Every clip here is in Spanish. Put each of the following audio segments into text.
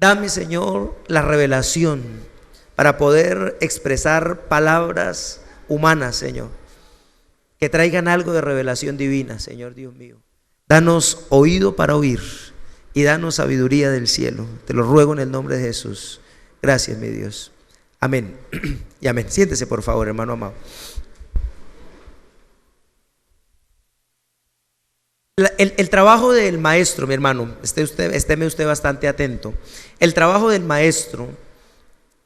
Dame, Señor, la revelación para poder expresar palabras humanas, Señor, que traigan algo de revelación divina, Señor Dios mío. Danos oído para oír y danos sabiduría del cielo. Te lo ruego en el nombre de Jesús. Gracias, mi Dios. Amén y amén. Siéntese, por favor, hermano amado. El trabajo del maestro, mi hermano, estéme usted bastante atento. El trabajo del maestro,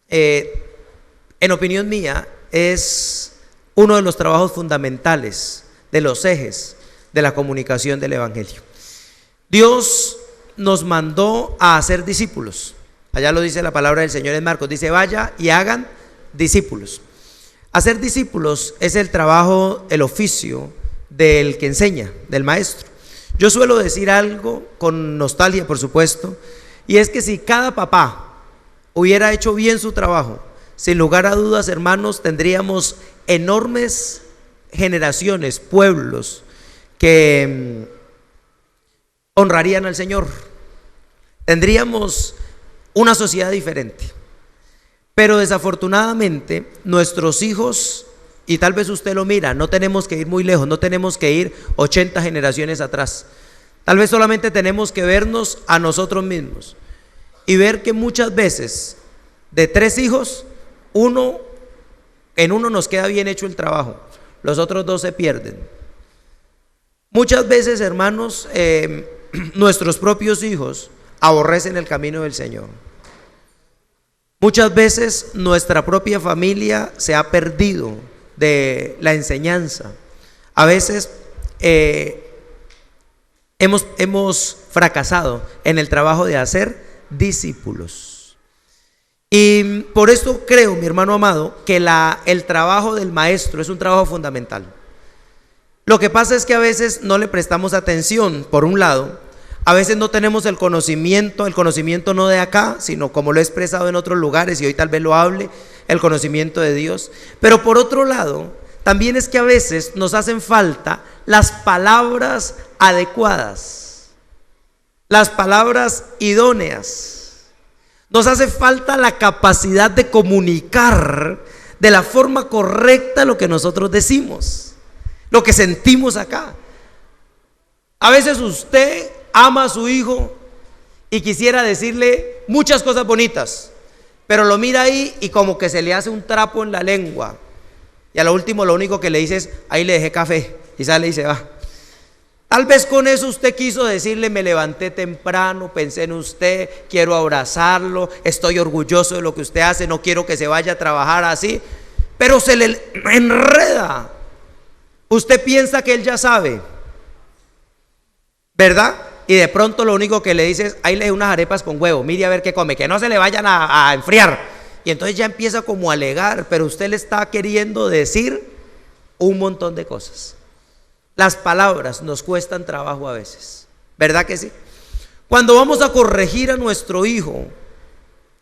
en opinión mía, es uno de los trabajos fundamentales, de los ejes de la comunicación del evangelio. Dios nos mandó a hacer discípulos. Allá lo dice la palabra del Señor en Marcos, dice: vaya y hagan discípulos. Hacer discípulos es el trabajo, el oficio del que enseña, del maestro. Yo suelo decir algo con nostalgia, por supuesto, y es que si cada papá hubiera hecho bien su trabajo, sin lugar a dudas, hermanos, tendríamos enormes generaciones, pueblos que honrarían al Señor. Tendríamos una sociedad diferente. Pero desafortunadamente nuestros hijos, y tal vez usted lo mira, no tenemos que ir muy lejos, no tenemos que ir 80 generaciones atrás. Tal vez solamente tenemos que vernos a nosotros mismos y ver que muchas veces de 3 hijos, en uno nos queda bien hecho el trabajo, los otros 2 se pierden. Muchas veces, hermanos, nuestros propios hijos aborrecen el camino del Señor. Muchas veces nuestra propia familia se ha perdido de la enseñanza. A veces hemos fracasado en el trabajo de hacer discípulos. Y por esto creo, mi hermano amado, que el trabajo del maestro es un trabajo fundamental. Lo que pasa es que a veces no le prestamos atención, por un lado. A veces no tenemos el conocimiento no de acá, sino como lo he expresado en otros lugares y hoy tal vez lo hable, el conocimiento de Dios. Pero por otro lado, también es que a veces nos hacen falta las palabras adecuadas, las palabras idóneas. Nos hace falta la capacidad de comunicar de la forma correcta lo que nosotros decimos, lo que sentimos acá. A veces usted ama a su hijo y quisiera decirle muchas cosas bonitas, pero lo mira ahí y como que se le hace un trapo en la lengua, y a lo último lo único que le dice es: ahí le dejé café, y sale y se va. Tal vez con eso usted quiso decirle: me levanté temprano, pensé en usted, quiero abrazarlo, estoy orgulloso de lo que usted hace, no quiero que se vaya a trabajar así, pero se le enreda. Usted piensa que él ya sabe, ¿verdad? Y de pronto lo único que le dice es: ahí le dejé unas arepas con huevo, mire a ver qué come, que no se le vayan a enfriar. Y entonces ya empieza como a alegar, pero usted le está queriendo decir un montón de cosas. Las palabras nos cuestan trabajo a veces, ¿verdad que sí? Cuando vamos a corregir a nuestro hijo,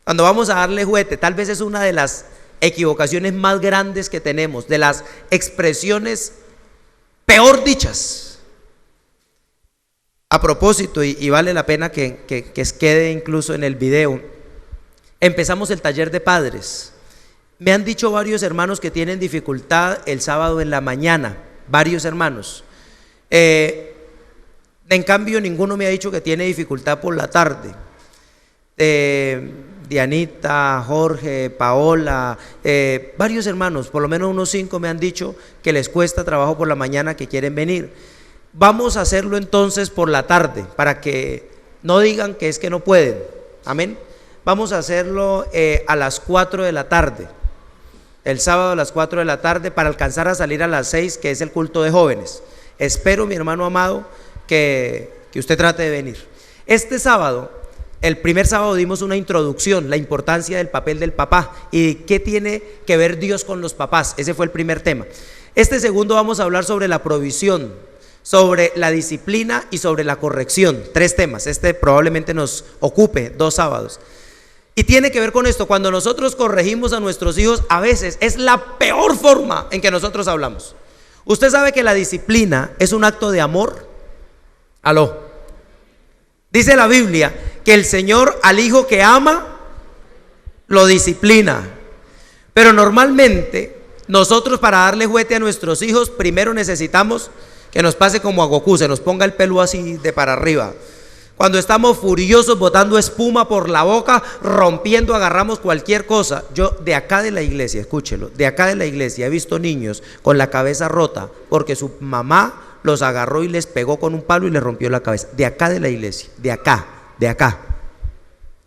cuando vamos a darle juguete, tal vez es una de las equivocaciones más grandes que tenemos, de las expresiones peor dichas. A propósito, y vale la pena que quede incluso en el video, empezamos el taller de padres. Me han dicho varios hermanos que tienen dificultad el sábado en la mañana, varios hermanos. En cambio, ninguno me ha dicho que tiene dificultad por la tarde. Dianita, Jorge, Paola, varios hermanos, por lo menos unos 5 me han dicho que les cuesta trabajo por la mañana, que quieren venir. Vamos a hacerlo entonces por la tarde, para que no digan que es que no pueden. Amén. Vamos a hacerlo a las 4 de la tarde, el sábado a las 4 de la tarde, para alcanzar a salir a las 6, que es el culto de jóvenes. Espero, mi hermano amado, que usted trate de venir. Este sábado, el primer sábado, dimos una introducción, la importancia del papel del papá y qué tiene que ver Dios con los papás. Ese fue el primer tema. Este segundo vamos a hablar sobre la provisión, sobre la disciplina y sobre la corrección. 3 temas. Este probablemente nos ocupe 2 sábados. Y tiene que ver con esto: cuando nosotros corregimos a nuestros hijos, a veces es la peor forma en que nosotros hablamos. Usted sabe que la disciplina es un acto de amor. Aló. Dice la Biblia que que el Señor al hijo que ama lo disciplina. Pero normalmente nosotros, para darle juguete a nuestros hijos, primero necesitamos que nos pase como a Goku, se nos ponga el pelo así de para arriba. Cuando estamos furiosos, botando espuma por la boca, rompiendo, agarramos cualquier cosa. Yo de acá de la iglesia, escúchelo, de acá de la iglesia he visto niños con la cabeza rota porque su mamá los agarró y les pegó con un palo y les rompió la cabeza. De acá de la iglesia, de acá, de acá.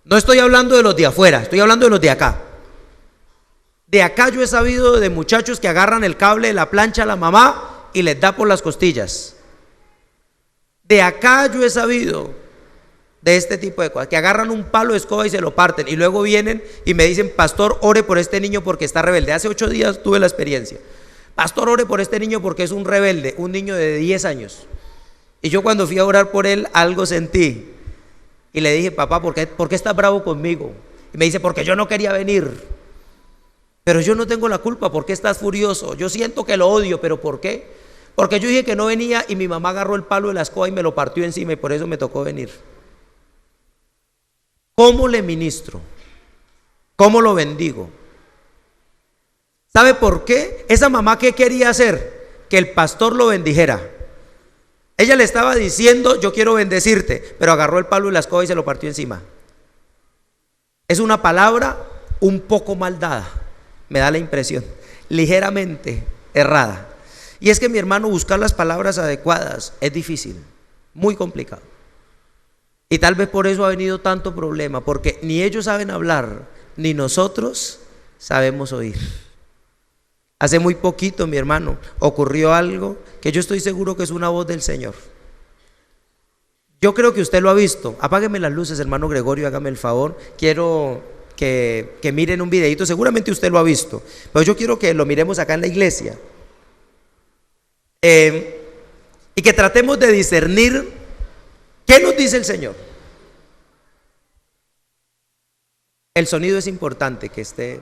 No estoy hablando de los de afuera, estoy hablando de los de acá. De acá yo he sabido de muchachos que agarran el cable de la plancha a la mamá y les da por las costillas. De acá yo he sabido de este tipo de cosas, que agarran un palo de escoba y se lo parten, y luego vienen y me dicen: pastor, ore por este niño porque está rebelde. Hace 8 días tuve la experiencia. Pastor, ore por este niño porque es un rebelde, un niño de 10 años. Y yo, cuando fui a orar por él, algo sentí y le dije: papá, ¿por qué estás bravo conmigo? Y me dice: porque yo no quería venir. Pero yo no tengo la culpa. ¿Por qué estás furioso? Yo siento que lo odio, pero ¿por qué? Porque yo dije que no venía y mi mamá agarró el palo de la escoba y me lo partió encima, y por eso me tocó venir. ¿Cómo le ministro? ¿Cómo lo bendigo? ¿Sabe por qué? Esa mamá, ¿qué quería hacer? Que el pastor lo bendijera. Ella le estaba diciendo: yo quiero bendecirte, pero agarró el palo de la escoba y se lo partió encima. Es una palabra un poco mal dada, me da la impresión, ligeramente errada. Y es que, mi hermano, buscar las palabras adecuadas es difícil, muy complicado. Y tal vez por eso ha venido tanto problema, porque ni ellos saben hablar, ni nosotros sabemos oír. Hace muy poquito, mi hermano, ocurrió algo que yo estoy seguro que es una voz del Señor. Yo creo que usted lo ha visto. Apágueme las luces, hermano Gregorio, hágame el favor. Quiero que miren un videito, seguramente usted lo ha visto, pero yo quiero que lo miremos acá en la iglesia. Y que tratemos de discernir qué nos dice el Señor. El sonido es importante que esté,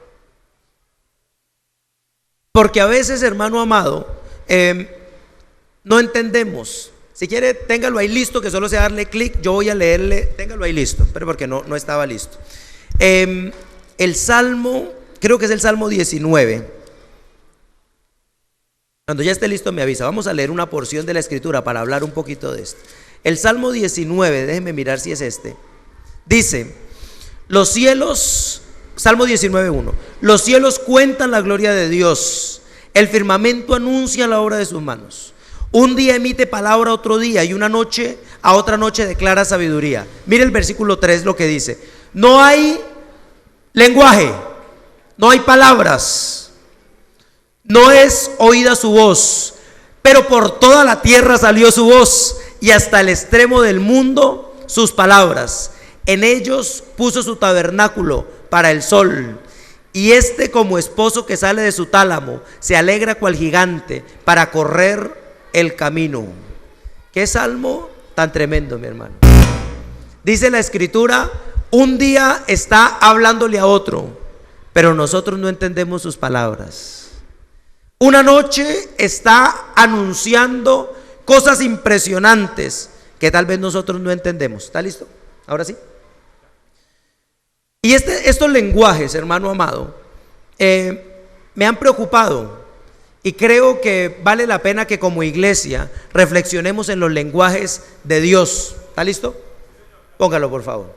porque a veces, hermano amado, no entendemos. Si quiere, téngalo ahí listo, que solo sea darle clic. Yo voy a leerle, téngalo ahí listo, pero porque no estaba listo. El Salmo, creo que es el Salmo 19. Cuando ya esté listo me avisa. Vamos a leer una porción de la escritura para hablar un poquito de esto. El Salmo 19, déjenme mirar si es este. Dice: los cielos, Salmo 19:1, los cielos cuentan la gloria de Dios, el firmamento anuncia la obra de sus manos. Un día emite palabra a otro día, y una noche a otra noche declara sabiduría. Mire el versículo 3 lo que dice: no hay lenguaje, no hay palabras, no es oída su voz, pero por toda la tierra salió su voz, y hasta el extremo del mundo sus palabras. En ellos puso su tabernáculo para el sol, y este, como esposo que sale de su tálamo, se alegra cual gigante para correr el camino. Qué salmo tan tremendo, mi hermano. Dice la escritura: un día está hablándole a otro, pero nosotros no entendemos sus palabras. Una noche está anunciando cosas impresionantes que tal vez nosotros no entendemos. ¿Está listo? Ahora sí. Y estos lenguajes, hermano amado, me han preocupado, y creo que vale la pena que como iglesia reflexionemos en los lenguajes de Dios. ¿Está listo? Póngalo, por favor.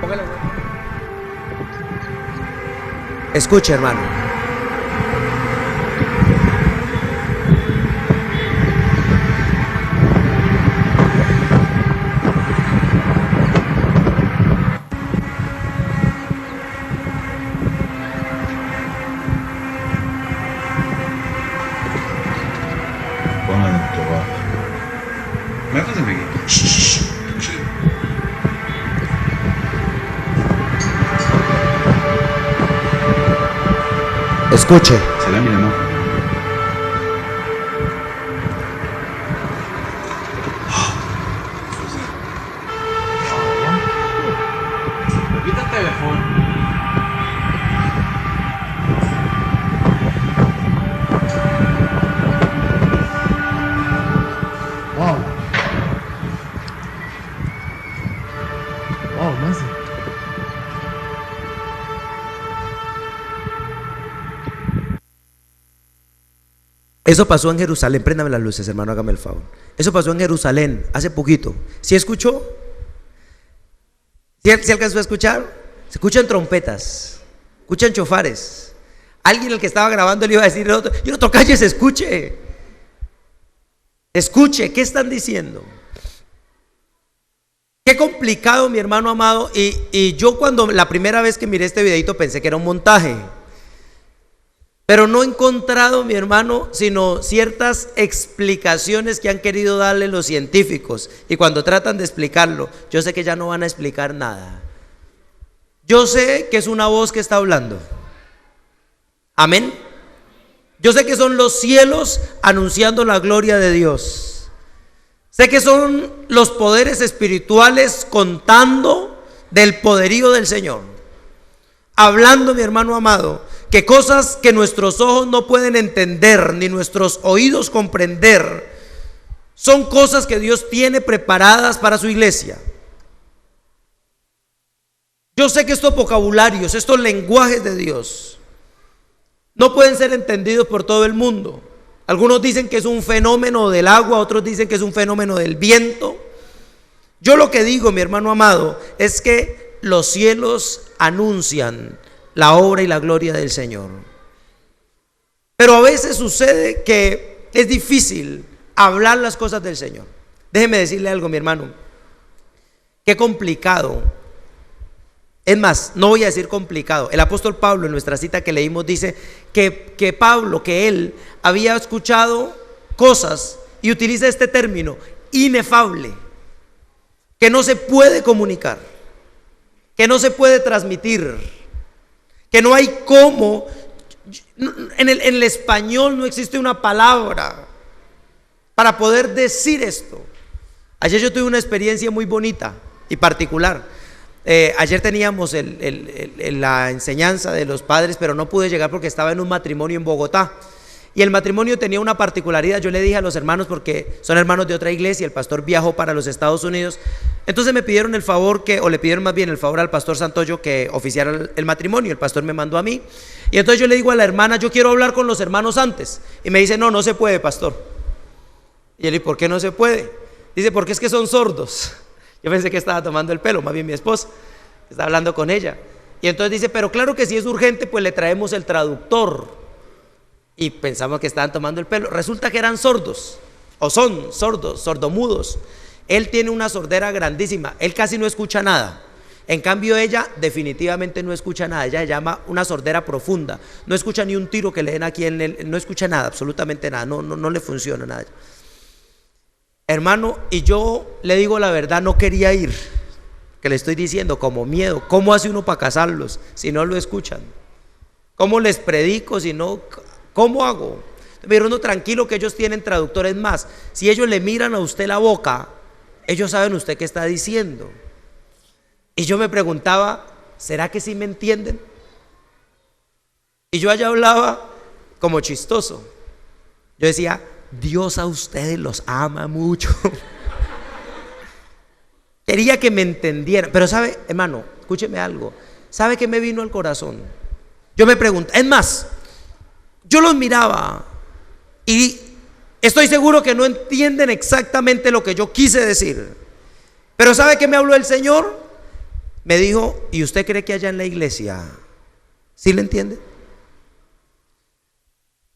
Póngalo. Escuche, hermano. Escuche. Será mi amor. Quita el teléfono. Eso pasó en Jerusalén. Préndame las luces, hermano, hágame el favor. Eso pasó en Jerusalén hace poquito. ¿Sí escuchó? ¿Sí alcanzó a escuchar? Se escuchan trompetas, escuchan chofares. Alguien, el que estaba grabando, le iba a decir y el otro, cállese, escuche. Escuche, ¿qué están diciendo? Qué complicado, mi hermano amado. Y yo, cuando la primera vez que miré este videito, pensé que era un montaje, pero no he encontrado, mi hermano, sino ciertas explicaciones que han querido darle los científicos. Y cuando tratan de explicarlo, yo sé que ya no van a explicar nada. Yo sé que es una voz que está hablando. Amén. Yo sé que son los cielos anunciando la gloria de Dios. Sé que son los poderes espirituales contando del poderío del Señor. Hablando, mi hermano amado, que cosas que nuestros ojos no pueden entender, ni nuestros oídos comprender, son cosas que Dios tiene preparadas para su iglesia. Yo sé que estos vocabularios, estos lenguajes de Dios, no pueden ser entendidos por todo el mundo. Algunos dicen que es un fenómeno del agua, otros dicen que es un fenómeno del viento. Yo lo que digo, mi hermano amado, es que los cielos anuncian la obra y la gloria del Señor. Pero a veces sucede que es difícil hablar las cosas del Señor. Déjeme decirle algo, mi hermano. Qué complicado. Es más, no voy a decir complicado. El apóstol Pablo, en nuestra cita que leímos, dice que Pablo, que él había escuchado cosas, y utiliza este término, inefable, que no se puede comunicar, que no se puede transmitir, que no hay cómo. En el español no existe una palabra para poder decir esto. Ayer yo tuve una experiencia muy bonita y particular. Ayer teníamos la enseñanza de los padres, pero no pude llegar porque estaba en un matrimonio en Bogotá. Y el matrimonio tenía una particularidad. Yo le dije a los hermanos, porque son hermanos de otra iglesia, el pastor viajó para los Estados Unidos. Entonces me pidieron el favor le pidieron más bien el favor al pastor Santoyo que oficiara el matrimonio. El pastor me mandó a mí. Y entonces yo le digo a la hermana, yo quiero hablar con los hermanos antes. Y me dice, no se puede, pastor. Y yo le digo, ¿por qué no se puede? Dice, porque es que son sordos. Yo pensé que estaba tomando el pelo, más bien mi esposa, estaba hablando con ella. Y entonces dice, pero claro que si es urgente, pues le traemos el traductor. Y pensamos que estaban tomando el pelo. Resulta que eran sordos, o son sordos, sordomudos. Él tiene una sordera grandísima, él casi no escucha nada. En cambio ella definitivamente no escucha nada. Ella se llama una sordera profunda. No escucha ni un tiro que le den aquí no escucha nada, absolutamente nada, no le funciona nada. Hermano, y yo le digo la verdad, no quería ir, que le estoy diciendo, como miedo. ¿Cómo hace uno para casarlos si no lo escuchan? ¿Cómo les predico si no? ¿Cómo hago? Pero no, tranquilo, que ellos tienen traductores más. Si ellos le miran a usted la boca, ellos saben usted qué está diciendo. Y yo me preguntaba, ¿será que sí me entienden? Y yo allá hablaba como chistoso. Yo decía, Dios a ustedes los ama mucho. Quería que me entendieran. Pero sabe, hermano, escúcheme algo. ¿Sabe qué me vino al corazón? Yo me pregunté, es más, yo los miraba y estoy seguro que no entienden exactamente lo que yo quise decir. Pero ¿sabe qué me habló el Señor? Me dijo, ¿y usted cree que allá en la iglesia sí le entiende?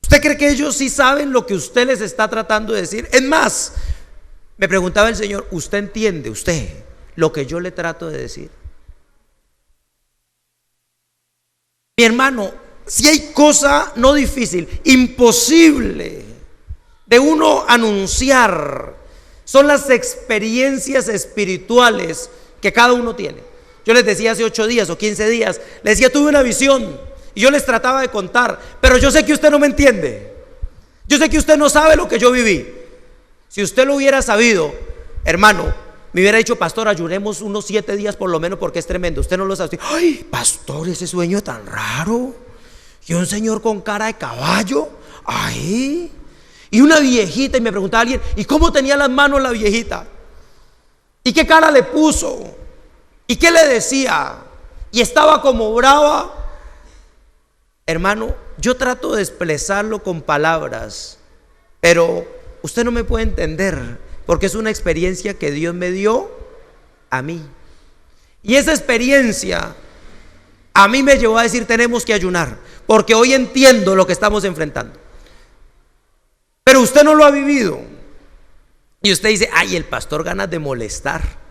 ¿Usted cree que ellos sí saben lo que usted les está tratando de decir? Es más, me preguntaba el Señor, ¿usted entiende, usted, lo que yo le trato de decir? Mi hermano, si hay cosa no difícil, imposible de uno anunciar, son las experiencias espirituales que cada uno tiene. Yo les decía hace 8 días o 15 días, les decía, tuve una visión. Y yo les trataba de contar, pero yo sé que usted no me entiende. Yo sé que usted no sabe lo que yo viví. Si usted lo hubiera sabido, hermano, me hubiera dicho, pastor, ayunemos unos 7 días por lo menos porque es tremendo. Usted no lo sabe. Ay, pastor, ese sueño tan raro. Y un señor con cara de caballo. Ay. Y una viejita. Y me preguntaba alguien, ¿y cómo tenía las manos la viejita? ¿Y qué cara le puso? ¿Y qué le decía? Y estaba como brava. Hermano, yo trato de expresarlo con palabras, pero usted no me puede entender, porque es una experiencia que Dios me dio a mí. Y esa experiencia a mí me llevó a decir: tenemos que ayunar, porque hoy entiendo lo que estamos enfrentando. Pero usted no lo ha vivido. Y usted dice: ay, el pastor ganas de molestar.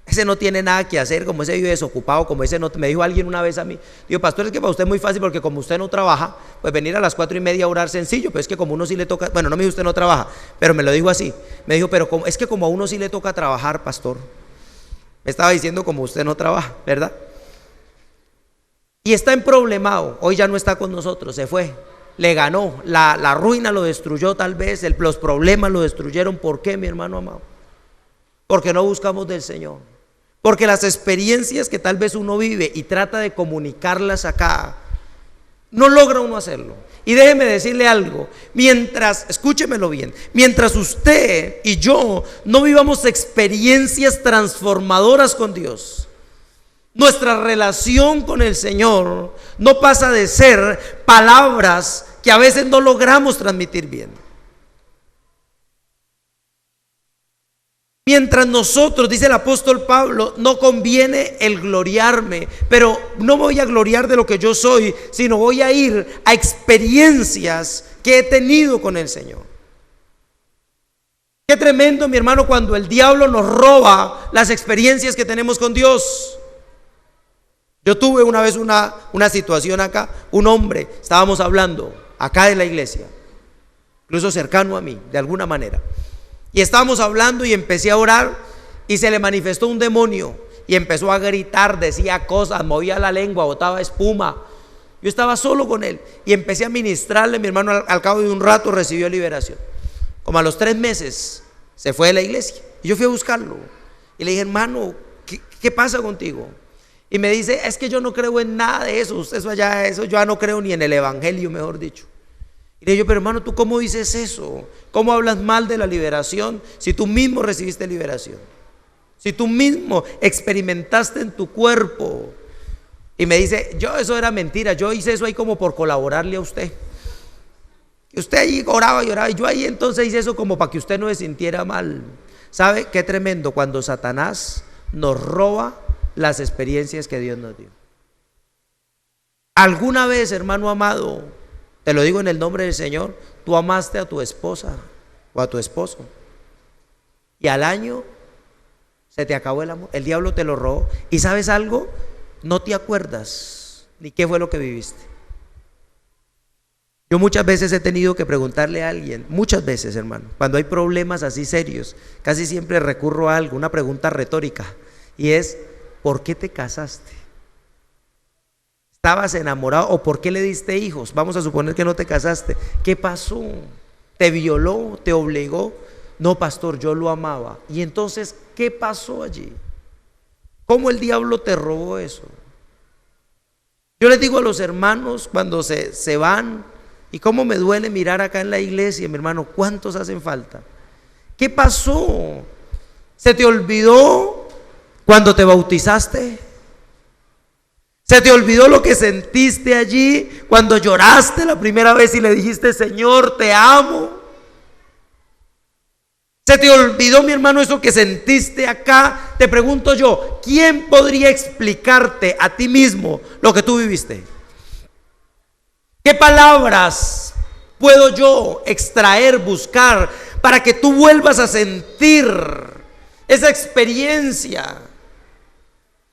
Ese no tiene nada que hacer, como ese vive desocupado, como ese no. Me dijo alguien una vez a mí: digo, pastor, es que para usted es muy fácil, porque como usted no trabaja, pues venir a las 4:30 a orar sencillo. Pero es que como a uno sí le toca, bueno, no me dijo usted no trabaja, pero me lo dijo así. Me dijo: pero es que como a uno sí le toca trabajar, pastor. Me estaba diciendo como usted no trabaja, ¿verdad? Y está en problemado. Hoy ya no está con nosotros, se fue. Le ganó, la ruina lo destruyó tal vez, los problemas lo destruyeron. ¿Por qué, mi hermano amado? Porque no buscamos del Señor. Porque las experiencias que tal vez uno vive y trata de comunicarlas acá, no logra uno hacerlo. Y déjeme decirle algo: escúchemelo bien, mientras usted y yo no vivamos experiencias transformadoras con Dios, nuestra relación con el Señor no pasa de ser palabras que a veces no logramos transmitir bien. Mientras nosotros, dice el apóstol Pablo, no conviene el gloriarme, pero no voy a gloriar de lo que yo soy, sino voy a ir a experiencias que he tenido con el Señor. Qué tremendo, mi hermano, cuando el diablo nos roba las experiencias que tenemos con Dios. Yo tuve una vez una situación acá, un hombre, estábamos hablando acá de la iglesia, incluso cercano a mí, de alguna manera. Y estábamos hablando y empecé a orar y se le manifestó un demonio y empezó a gritar, decía cosas, movía la lengua, botaba espuma. Yo estaba solo con él y empecé a ministrarle. Mi hermano al cabo de un rato recibió liberación. Como a los 3 meses se fue de la iglesia y yo fui a buscarlo y le dije: hermano, ¿qué pasa contigo? Y me dice: es que yo no creo en nada de eso, yo ya no creo ni en el evangelio, mejor dicho. Y le digo: pero hermano, ¿tú cómo dices eso? ¿Cómo hablas mal de la liberación si tú mismo recibiste liberación? Si tú mismo experimentaste en tu cuerpo. Y me dice: eso era mentira, yo hice eso ahí como por colaborarle a usted. Y usted ahí oraba y oraba, y yo ahí entonces hice eso como para que usted no se sintiera mal. ¿Sabe qué tremendo cuando Satanás nos roba las experiencias que Dios nos dio? ¿Alguna vez, hermano amado, te lo digo en el nombre del Señor, tú amaste a tu esposa o a tu esposo y al año se te acabó el amor? El diablo te lo robó. ¿Y sabes algo? No te acuerdas ni qué fue lo que viviste. Yo muchas veces he tenido que preguntarle a alguien, muchas veces, hermano, cuando hay problemas así serios, casi siempre recurro a algo, una pregunta retórica, y es: ¿por qué te casaste? ¿Estabas enamorado o por qué le diste hijos? Vamos a suponer que no te casaste. ¿Qué pasó? ¿Te violó? ¿Te obligó? No, pastor, yo lo amaba. Y entonces, ¿qué pasó allí? ¿Cómo el diablo te robó eso? Yo les digo a los hermanos cuando se van, y cómo me duele mirar acá en la iglesia, mi hermano, ¿cuántos hacen falta? ¿Qué pasó? ¿Se te olvidó cuando te bautizaste? ¿Se te olvidó lo que sentiste allí cuando lloraste la primera vez y le dijiste: Señor, te amo? ¿Se te olvidó, mi hermano, eso que sentiste acá? Te pregunto yo, ¿quién podría explicarte a ti mismo lo que tú viviste? ¿Qué palabras puedo yo extraer, buscar, para que tú vuelvas a sentir esa experiencia?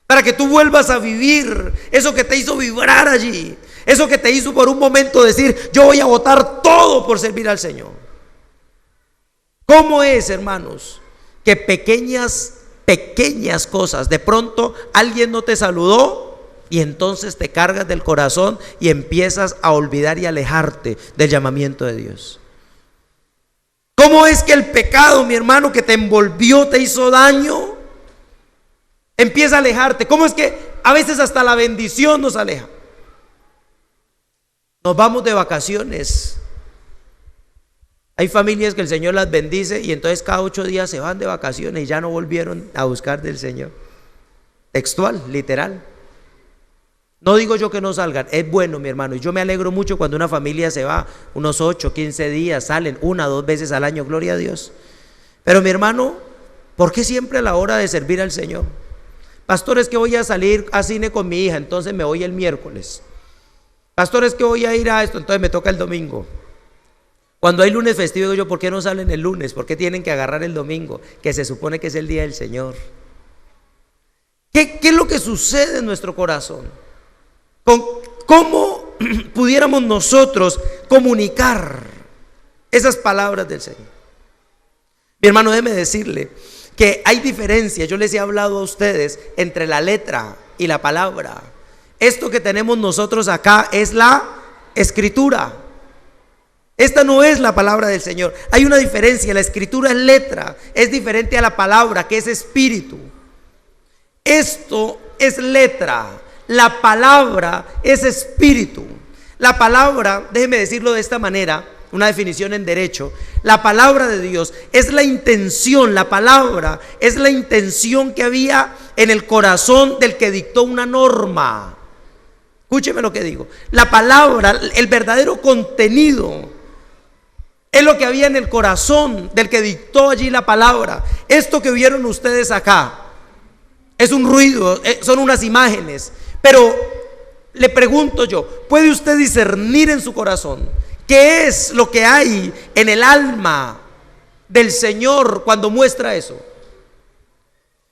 Para que tú vuelvas a vivir eso que te hizo vibrar allí, eso que te hizo por un momento decir: yo voy a botar todo por servir al Señor. ¿Cómo es, hermanos, que pequeñas cosas, de pronto alguien no te saludó y entonces te cargas del corazón y empiezas a olvidar y alejarte del llamamiento de Dios? ¿Cómo es que el pecado, mi hermano, que te envolvió, te hizo daño, empieza a alejarte? ¿Cómo es que a veces hasta la bendición nos aleja? Nos vamos de vacaciones. Hay familias que el Señor las bendice y entonces cada 8 días se van de vacaciones y ya no volvieron a buscar del Señor. Textual, literal. No digo yo que no salgan, es bueno, mi hermano, y yo me alegro mucho cuando una familia se va unos 8, 15 días, salen 1 o 2 veces al año, gloria a Dios. Pero mi hermano, ¿por qué siempre a la hora de servir al Señor? Pastor, es que voy a salir a cine con mi hija, entonces me voy el miércoles. Pastor, es que voy a ir a esto, entonces me toca el domingo. Cuando hay lunes festivo, digo yo, ¿por qué no salen el lunes? ¿Por qué tienen que agarrar el domingo? Que se supone que es el día del Señor. ¿Qué es lo que sucede en nuestro corazón? ¿Cómo pudiéramos nosotros comunicar esas palabras del Señor? Mi hermano, déjeme decirle que hay diferencia, yo les he hablado a ustedes, entre la letra y la palabra. Esto que tenemos nosotros acá es la escritura. Esta no es la palabra del Señor. Hay una diferencia, la escritura es letra, es diferente a la palabra que es espíritu. Esto es letra, la palabra es espíritu. La palabra, déjeme decirlo de esta manera, una definición en derecho: la palabra de Dios es la intención, la palabra es la intención que había en el corazón del que dictó una norma. Escúcheme lo que digo. La palabra, el verdadero contenido, es lo que había en el corazón del que dictó allí la palabra. Esto que vieron ustedes acá es un ruido, son unas imágenes, pero le pregunto yo, ¿puede usted discernir en su corazón qué es lo que hay en el alma del Señor cuando muestra eso?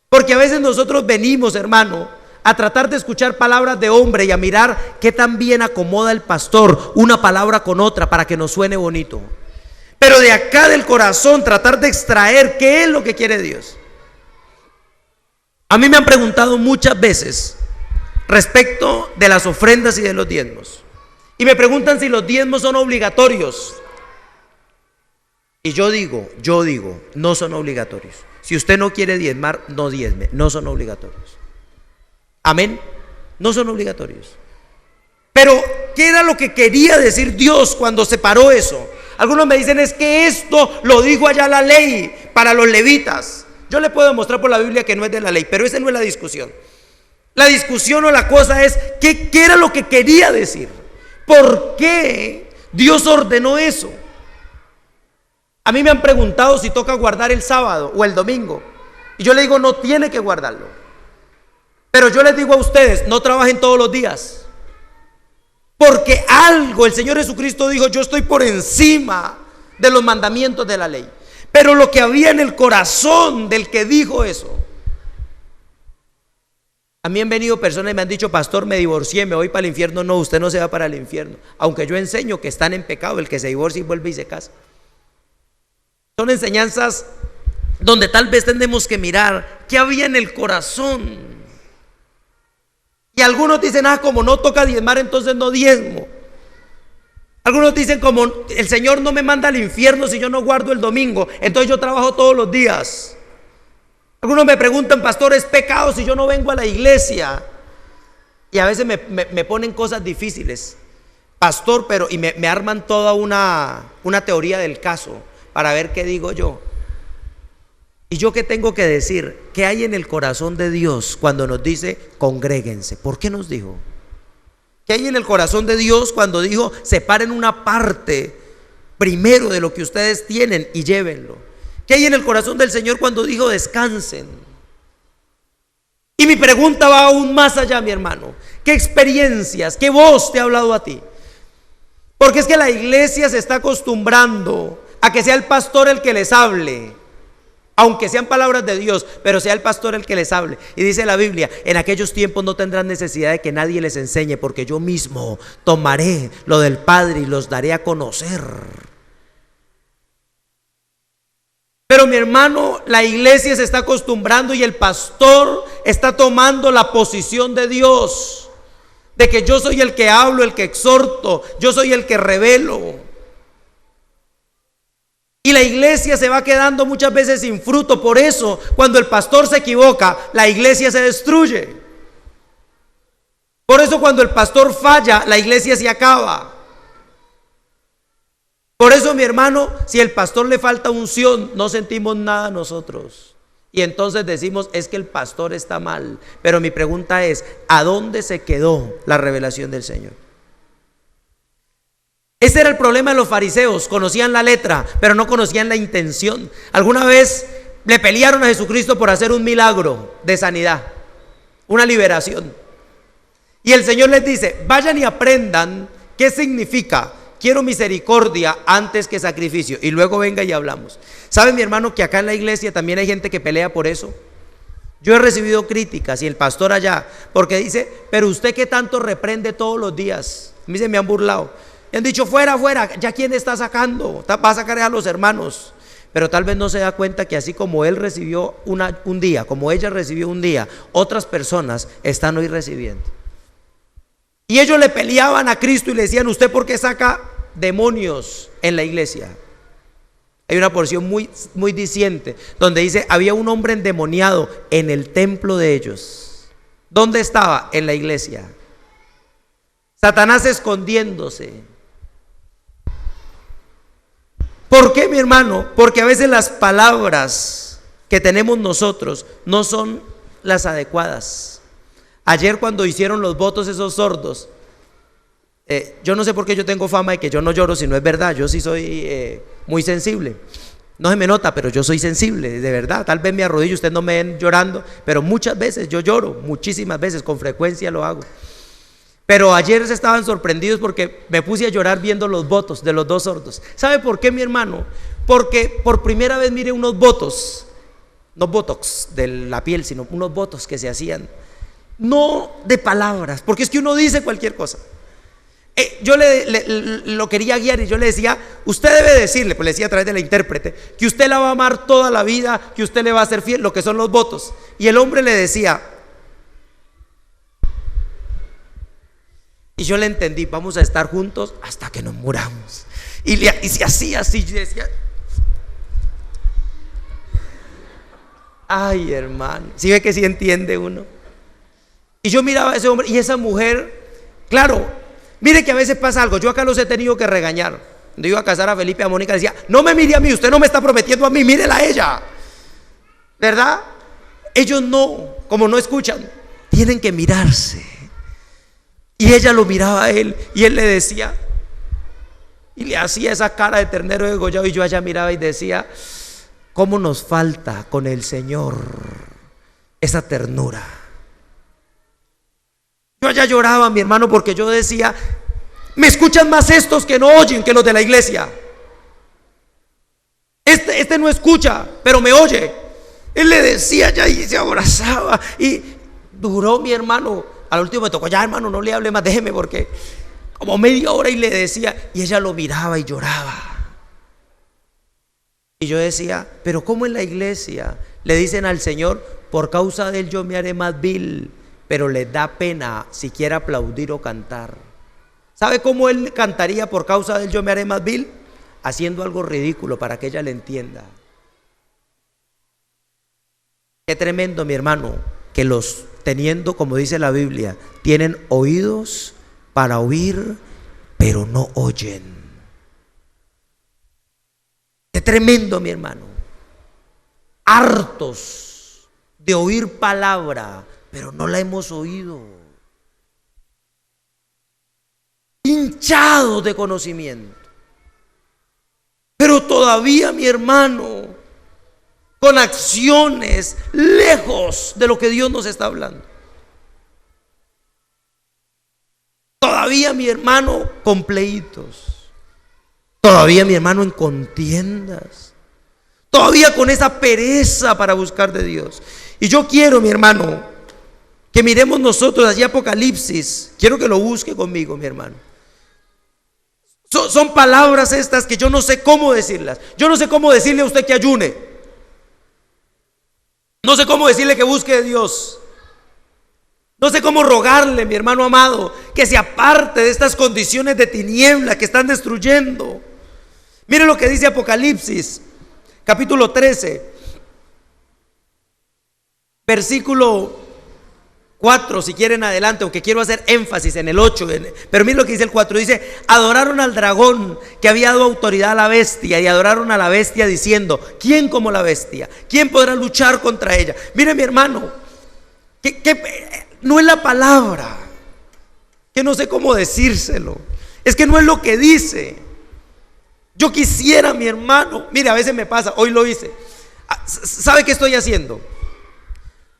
Porque a veces nosotros venimos, hermano, a tratar de escuchar palabras de hombre y a mirar qué tan bien acomoda el pastor una palabra con otra para que nos suene bonito. Pero de acá del corazón tratar de extraer qué es lo que quiere Dios. A mí me han preguntado muchas veces respecto de las ofrendas y de los diezmos, y me preguntan si los diezmos son obligatorios. Y yo digo, no son obligatorios. Si usted no quiere diezmar, no diezme, no son obligatorios. Amén, no son obligatorios. Pero ¿qué era lo que quería decir Dios cuando separó eso? Algunos me dicen, es que esto lo dijo allá la ley para los levitas. Yo le puedo demostrar por la Biblia que no es de la ley, pero esa no es la discusión. La discusión o la cosa es, ¿qué era lo que quería decir? ¿Por qué Dios ordenó eso? A mí me han preguntado si toca guardar el sábado o el domingo, y yo le digo, no tiene que guardarlo. Pero yo les digo a ustedes, no trabajen todos los días. Porque algo, el Señor Jesucristo dijo, yo estoy por encima de los mandamientos de la ley. Pero lo que había en el corazón del que dijo eso. A mí han venido personas y me han dicho, pastor, me divorcié, me voy para el infierno. No, usted no se va para el infierno. Aunque yo enseño que están en pecado el que se divorcia y vuelve y se casa. Son enseñanzas donde tal vez tendremos que mirar qué había en el corazón. Y algunos dicen, como no toca diezmar, entonces no diezmo. Algunos dicen, como el Señor no me manda al infierno si yo no guardo el domingo, entonces yo trabajo todos los días. Algunos me preguntan, pastor, ¿es pecado si yo no vengo a la iglesia? Y a veces me ponen cosas difíciles, pastor, pero y me arman toda una teoría del caso para ver qué digo yo. ¿Y yo qué tengo que decir? ¿Qué hay en el corazón de Dios cuando nos dice congréguense? ¿Por qué nos dijo? ¿Qué hay en el corazón de Dios cuando dijo separen una parte primero de lo que ustedes tienen y llévenlo? ¿Qué hay en el corazón del Señor cuando dijo descansen? Y mi pregunta va aún más allá, mi hermano. ¿Qué experiencias, qué voz te ha hablado a ti? Porque es que la iglesia se está acostumbrando a que sea el pastor el que les hable, aunque sean palabras de Dios, pero sea el pastor el que les hable. Y dice la Biblia, en aquellos tiempos no tendrán necesidad de que nadie les enseñe, porque yo mismo tomaré lo del Padre y los daré a conocer. Pero mi hermano, la iglesia se está acostumbrando y el pastor está tomando la posición de Dios, de que yo soy el que hablo, el que exhorto, yo soy el que revelo. Y la iglesia se va quedando muchas veces sin fruto. Por eso, cuando el pastor se equivoca, la iglesia se destruye. Por eso, cuando el pastor falla, la iglesia se acaba. Por eso, mi hermano, si el pastor le falta unción, no sentimos nada nosotros. Y entonces decimos, es que el pastor está mal. Pero mi pregunta es, ¿a dónde se quedó la revelación del Señor? Ese era el problema de los fariseos. Conocían la letra, pero no conocían la intención. Alguna vez le pelearon a Jesucristo por hacer un milagro de sanidad, una liberación. Y el Señor les dice, vayan y aprendan qué significa quiero misericordia antes que sacrificio, y luego venga y hablamos. ¿Sabe, mi hermano, que acá en la iglesia también hay gente que pelea por eso? Yo he recibido críticas, y el pastor allá, porque dice, pero usted que tanto reprende todos los días. A mí se me han burlado, me han dicho, fuera, fuera, ya quién está sacando, va a sacar a los hermanos. Pero tal vez no se da cuenta que así como él recibió un día, como ella recibió un día, otras personas están hoy recibiendo. Y ellos le peleaban a Cristo y le decían, ¿usted por qué saca demonios en la iglesia? Hay una porción muy diciente donde dice, había un hombre endemoniado en el templo de ellos. ¿Dónde estaba? En la iglesia. Satanás escondiéndose. ¿Por qué, mi hermano? Porque a veces las palabras que tenemos nosotros no son las adecuadas. Ayer cuando hicieron los votos esos sordos, yo no sé por qué yo tengo fama de que yo no lloro, si no es verdad. Yo sí soy muy sensible. No se me nota, pero yo soy sensible, de verdad. Tal vez me arrodillo, ustedes no me ven llorando, pero muchas veces yo lloro, muchísimas veces, con frecuencia lo hago. Pero ayer se estaban sorprendidos porque me puse a llorar viendo los votos de los dos sordos. ¿Sabe por qué, mi hermano? Porque por primera vez miré unos votos, no botox de la piel, sino unos votos que se hacían, no de palabras, porque es que uno dice cualquier cosa. Yo lo quería guiar y yo le decía, usted debe decirle, pues le decía a través de la intérprete, que usted la va a amar toda la vida, que usted le va a ser fiel, lo que son los votos. Y el hombre le decía, y yo le entendí, vamos a estar juntos hasta que nos muramos. Y se hacía así, yo decía, ay, hermano, ¿sí ve que sí entiende uno? Y yo miraba a ese hombre y esa mujer, claro, mire que a veces pasa algo. Yo acá los he tenido que regañar. Cuando iba a casar a Felipe, a Mónica le decía, no me mire a mí, usted no me está prometiendo a mí, mírela a ella, ¿verdad? Ellos no, como no escuchan, tienen que mirarse. Y ella lo miraba a él y él le decía, y le hacía esa cara de ternero degollado, y yo allá miraba y decía, ¿cómo nos falta con el Señor esa ternura? Yo allá lloraba, mi hermano, porque yo decía, me escuchan más estos que no oyen que los de la iglesia. Este no escucha, pero me oye. Él le decía ya y se abrazaba y duró, mi hermano. Al último me tocó, ya hermano, no le hable más, déjeme, porque como media hora, y le decía, y ella lo miraba y lloraba. Y yo decía, pero ¿cómo en la iglesia le dicen al Señor, por causa de él yo me haré más vil, pero le da pena siquiera aplaudir o cantar? ¿Sabe cómo él cantaría por causa de él yo me haré más vil? Haciendo algo ridículo para que ella le entienda. Qué tremendo, mi hermano, que los teniendo, como dice la Biblia, tienen oídos para oír, pero no oyen. Qué tremendo, mi hermano. Hartos de oír palabra, pero no la hemos oído. Hinchados de conocimiento, pero todavía, mi hermano, con acciones lejos de lo que Dios nos está hablando. Todavía, mi hermano, con pleitos. Todavía, mi hermano, en contiendas. Todavía con esa pereza para buscar de Dios. Y yo quiero, mi hermano, que miremos nosotros allí Apocalipsis. Quiero que lo busque conmigo, mi hermano. Son palabras estas que yo no sé cómo decirlas. Yo no sé cómo decirle a usted que ayune. No sé cómo decirle que busque de Dios. No sé cómo rogarle, mi hermano amado, que se aparte de estas condiciones de tiniebla que están destruyendo. Mire lo que dice Apocalipsis, capítulo 13, versículo 4, si quieren adelante, aunque quiero hacer énfasis en el 8, pero miren lo que dice el 4, dice: adoraron al dragón que había dado autoridad a la bestia, y adoraron a la bestia diciendo: ¿quién como la bestia? ¿Quién podrá luchar contra ella? Mire, mi hermano, que no es la palabra, que no sé cómo decírselo, es que no es lo que dice. Yo quisiera, mi hermano, mire, a veces me pasa, hoy lo hice. ¿Sabe qué estoy haciendo?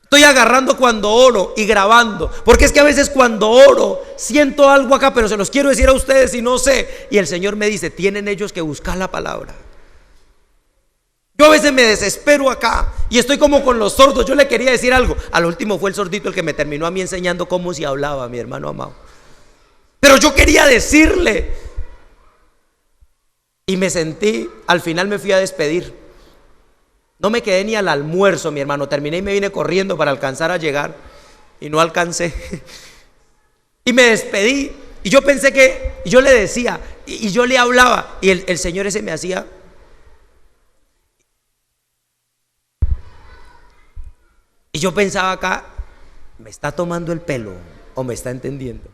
Estoy agarrando cuando oro y grabando, porque es que a veces cuando oro siento algo acá, pero se los quiero decir a ustedes y no sé. Y el Señor me dice: tienen ellos que buscar la palabra. Yo a veces me desespero acá y estoy como con los sordos. Yo le quería decir algo. Al último fue el sordito el que me terminó a mí enseñando cómo se hablaba, mi hermano amado. Pero yo quería decirle. Y me sentí, al final me fui a despedir. No me quedé ni al almuerzo, mi hermano. Terminé y me vine corriendo para alcanzar a llegar. Y no alcancé. Y me despedí. Y yo pensé que, y yo le decía, y yo le hablaba. Y el Señor ese me hacía. Y yo pensaba acá: ¿me está tomando el pelo o me está entendiendo?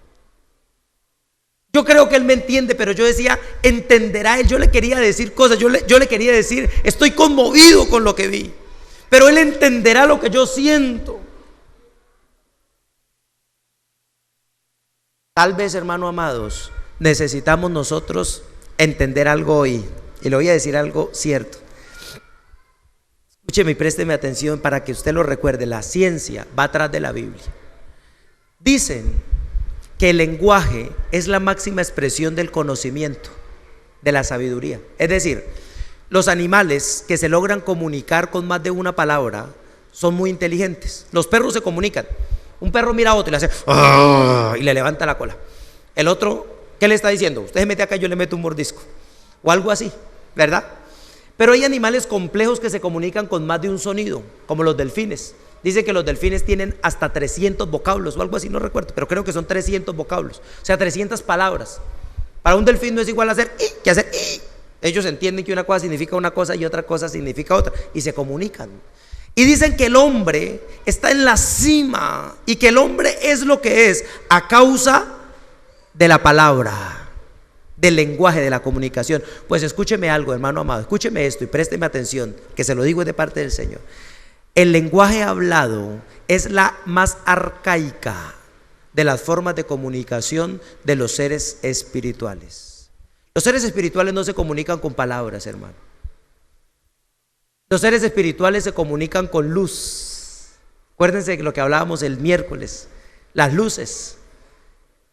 Yo creo que Él me entiende, pero yo decía: entenderá Él. Yo le quería decir cosas, yo le quería decir: estoy conmovido con lo que vi, pero Él entenderá lo que yo siento. Tal vez, hermano amados, necesitamos nosotros entender algo hoy, y le voy a decir algo cierto. Escúcheme y présteme atención para que usted lo recuerde. La ciencia va atrás de la Biblia. Dicen que el lenguaje es la máxima expresión del conocimiento, de la sabiduría. Es decir, los animales que se logran comunicar con más de una palabra son muy inteligentes. Los perros se comunican. Un perro mira a otro y le hace ¡ah! Y le levanta la cola. El otro, ¿qué le está diciendo? Usted se mete acá y yo le meto un mordisco, o algo así, ¿verdad? Pero hay animales complejos que se comunican con más de un sonido, como los delfines. Dice que los delfines tienen hasta 300 vocablos o algo así, no recuerdo, pero creo que son 300 vocablos, o sea, 300 palabras. Para un delfín no es igual hacer "i" que hacer "i". Ellos entienden que una cosa significa una cosa y otra cosa significa otra, y se comunican. Y dicen que el hombre está en la cima, y que el hombre es lo que es a causa de la palabra, del lenguaje, de la comunicación. Pues escúcheme algo, hermano amado, escúcheme esto y présteme atención, que se lo digo de parte del Señor. El lenguaje hablado es la más arcaica de las formas de comunicación de los seres espirituales. Los seres espirituales no se comunican con palabras, hermano. Los seres espirituales se comunican con luz. Acuérdense de lo que hablábamos el miércoles, las luces.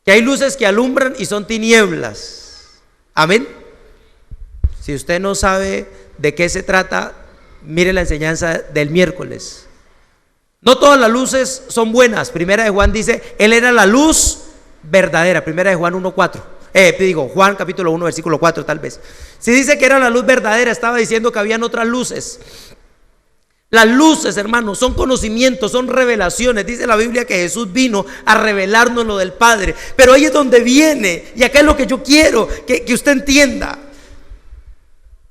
Que hay luces que alumbran y son tinieblas. Amén. Si usted no sabe de qué se trata, mire la enseñanza del miércoles. No todas las luces son buenas. Primera de Juan dice: Él era la luz verdadera. Primera de Juan 1:4. Juan capítulo 1 versículo 4 tal vez. Si dice que era la luz verdadera, estaba diciendo que habían otras luces. Las luces, hermanos, son conocimientos, son revelaciones. Dice la Biblia que Jesús vino a revelarnos lo del Padre. Pero ahí es donde viene, y acá es lo que yo quiero que usted entienda.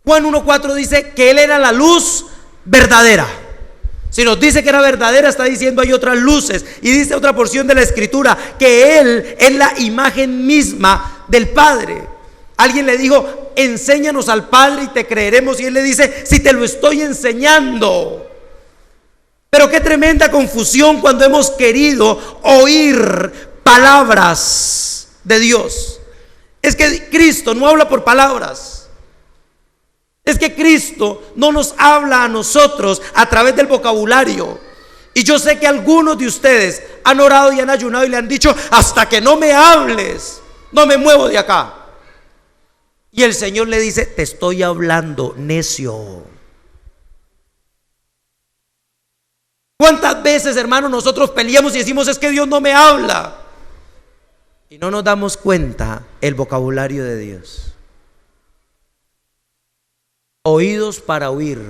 Juan 1:4 dice que Él era la luz verdadera. Si nos dice que era verdadera, está diciendo hay otras luces. Y dice otra porción de la Escritura que Él es la imagen misma del Padre. Alguien le dijo: enséñanos al Padre y te creeremos. Y Él le dice: si te lo estoy enseñando. Pero qué tremenda confusión cuando hemos querido oír palabras de Dios. Es que Cristo no habla por palabras. Es que Cristo no nos habla a nosotros a través del vocabulario. Y yo sé que algunos de ustedes han orado y han ayunado y le han dicho: hasta que no me hables, no me muevo de acá. Y el Señor le dice: te estoy hablando, necio. ¿Cuántas veces, hermano, nosotros peleamos y decimos: es que Dios no me habla? Y no nos damos cuenta el vocabulario de Dios. Oídos para oír.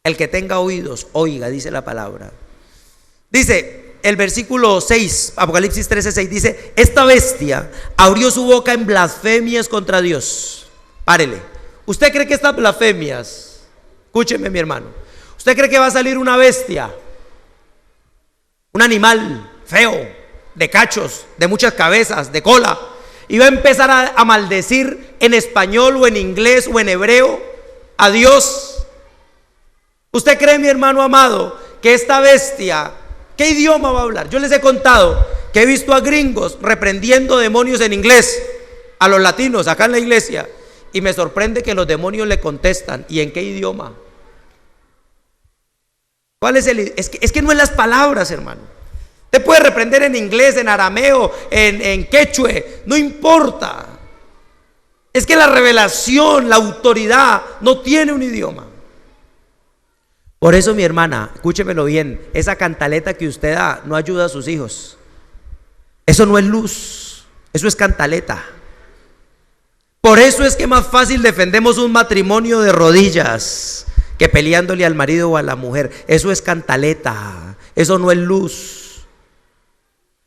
El que tenga oídos, oiga, dice la palabra. Dice el versículo 6, Apocalipsis 13:6, dice: esta bestia abrió su boca en blasfemias contra Dios. Párele. ¿Usted cree que estas blasfemias, escúcheme mi hermano, usted cree que va a salir una bestia un animal feo, de cachos, de muchas cabezas, de cola, y va a empezar a maldecir en español o en inglés o en hebreo a Dios. ¿Usted cree, mi hermano amado, que esta bestia, qué idioma va a hablar? Yo les he contado que he visto a gringos reprendiendo demonios en inglés a los latinos acá en la iglesia, y me sorprende que los demonios le contestan. ¿Y en qué idioma? ¿Cuál es el? Es que no es las palabras, hermano. Te puede reprender en inglés, en arameo, en quechue, no importa. Es que la revelación, la autoridad no tiene un idioma. Por eso, mi hermana, escúchemelo bien, esa cantaleta que usted da no ayuda a sus hijos. Eso no es luz, eso es cantaleta. Por eso es que más fácil defendemos un matrimonio de rodillas que peleándole al marido o a la mujer. Eso es cantaleta, eso no es luz.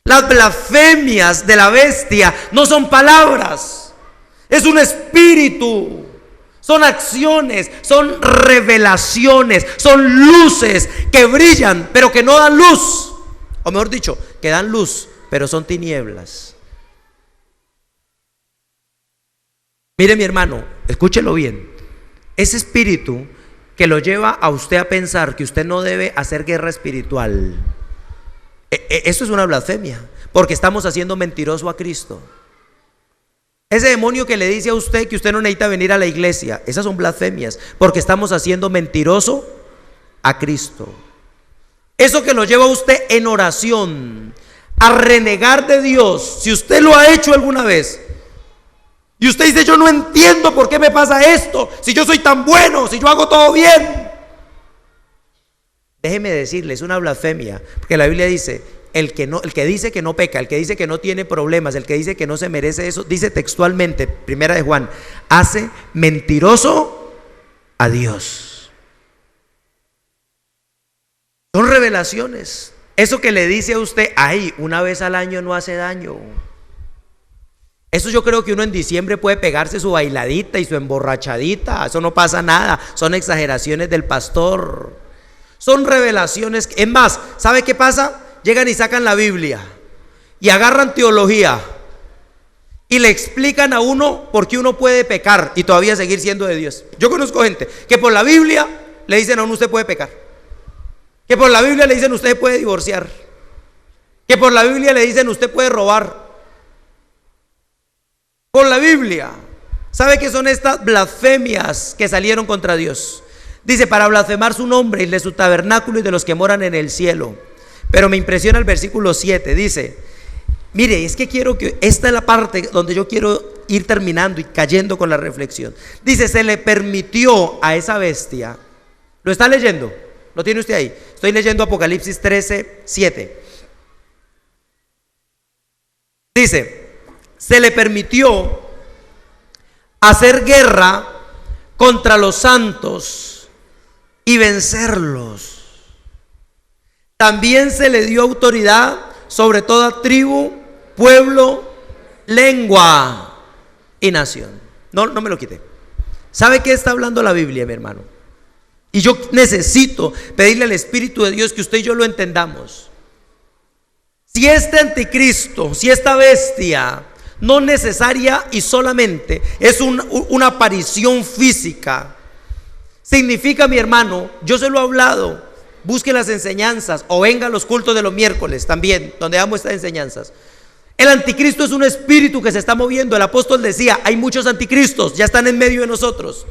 Las blasfemias de la bestia no son palabras, es un espíritu, son acciones, son revelaciones, son luces que brillan pero que no dan luz, o mejor dicho, que dan luz pero son tinieblas. Mire, mi hermano, escúchelo bien. Ese espíritu que lo lleva a usted a pensar que usted no debe hacer guerra espiritual, eso es una blasfemia, porque estamos haciendo mentiroso a Cristo. Ese demonio que le dice a usted que usted no necesita venir a la iglesia, esas son blasfemias, porque estamos haciendo mentiroso a Cristo. Eso que lo lleva a usted en oración a renegar de Dios, si usted lo ha hecho alguna vez y usted dice: yo no entiendo por qué me pasa esto, si yo soy tan bueno, si yo hago todo bien. Déjeme decirle, es una blasfemia, porque la Biblia dice: el que dice que no peca, el que dice que no tiene problemas, el que dice que no se merece eso, dice textualmente, primera de Juan, hace mentiroso a Dios. Son revelaciones. Eso que le dice a usted: ay, una vez al año no hace daño. Eso yo creo que uno en diciembre puede pegarse su bailadita y su emborrachadita, eso no pasa nada, son exageraciones del pastor. Son revelaciones. Es más, ¿sabe qué pasa? Llegan y sacan la Biblia y agarran teología y le explican a uno por qué uno puede pecar y todavía seguir siendo de Dios. Yo conozco gente que por la Biblia le dicen a uno: usted puede pecar. Que por la Biblia le dicen: usted puede divorciar. Que por la Biblia le dicen: usted puede robar. Por la Biblia. ¿Sabe qué son estas blasfemias que salieron contra Dios? Dice: para blasfemar su nombre y de su tabernáculo y de los que moran en el cielo. Pero me impresiona el versículo 7, dice, mire, es que quiero que, esta es la parte donde yo quiero ir terminando y cayendo con la reflexión. Dice: se le permitió a esa bestia. ¿Lo está leyendo? ¿Lo tiene usted ahí? Estoy leyendo Apocalipsis 13, 7. Dice: se le permitió hacer guerra contra los santos y vencerlos. También se le dio autoridad sobre toda tribu, pueblo, lengua y nación. No me lo quite. ¿Sabe qué está hablando la Biblia, mi hermano? Y yo necesito pedirle al Espíritu de Dios que usted y yo lo entendamos. Si este anticristo, si esta bestia no necesaria y solamente es una aparición física, significa, mi hermano, yo se lo he hablado, busque las enseñanzas o venga a los cultos de los miércoles también, donde damos estas enseñanzas. El anticristo es un espíritu que se está moviendo. El apóstol decía: hay muchos anticristos, ya están en medio de nosotros.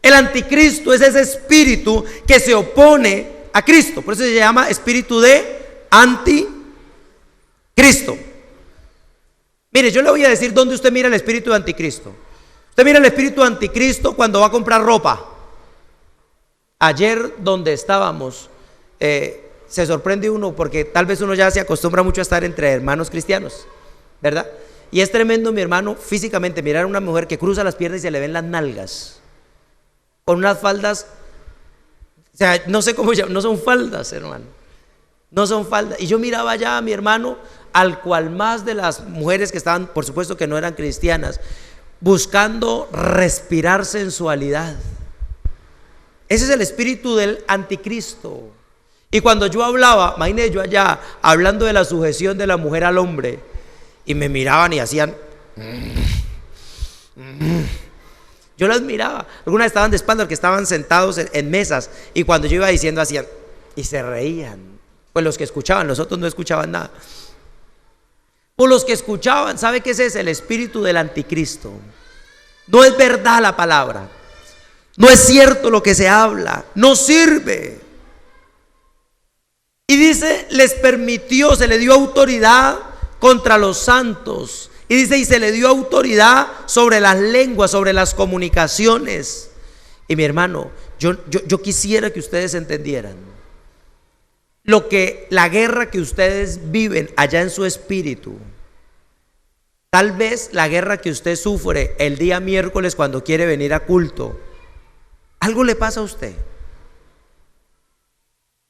El anticristo es ese espíritu que se opone a Cristo, por eso se llama espíritu de anticristo. Mire, yo le voy a decir dónde usted mira el espíritu de anticristo. Usted mira el espíritu de anticristo cuando va a comprar ropa. Ayer donde estábamos, se sorprende uno porque tal vez uno ya se acostumbra mucho a estar entre hermanos cristianos, ¿verdad? Y es tremendo, mi hermano, físicamente mirar a una mujer que cruza las piernas y se le ven las nalgas con unas faldas, o sea, no sé cómo llaman, no son faldas, hermano, no son faldas. Y yo miraba ya a mi hermano, al cual más de las mujeres que estaban, por supuesto que no eran cristianas, buscando respirar sensualidad. Ese es el espíritu del anticristo. Y cuando yo hablaba, imagínense yo allá hablando de la sujeción de la mujer al hombre, y me miraban y hacían yo las miraba. Algunas estaban de espaldas, que estaban sentados en mesas, y cuando yo iba diciendo hacían y se reían. Pues los que escuchaban, los otros no escuchaban nada. Por los que escuchaban, ¿sabe qué es ese? El espíritu del anticristo. No es verdad la palabra, no es cierto lo que se habla, no sirve. Y dice, les permitió, se le dio autoridad contra los santos. Y dice, y se le dio autoridad sobre las lenguas, sobre las comunicaciones. Y mi hermano, yo quisiera que ustedes entendieran la guerra que ustedes viven allá en su espíritu. Tal vez la guerra que usted sufre el día miércoles cuando quiere venir a culto, algo le pasa a usted.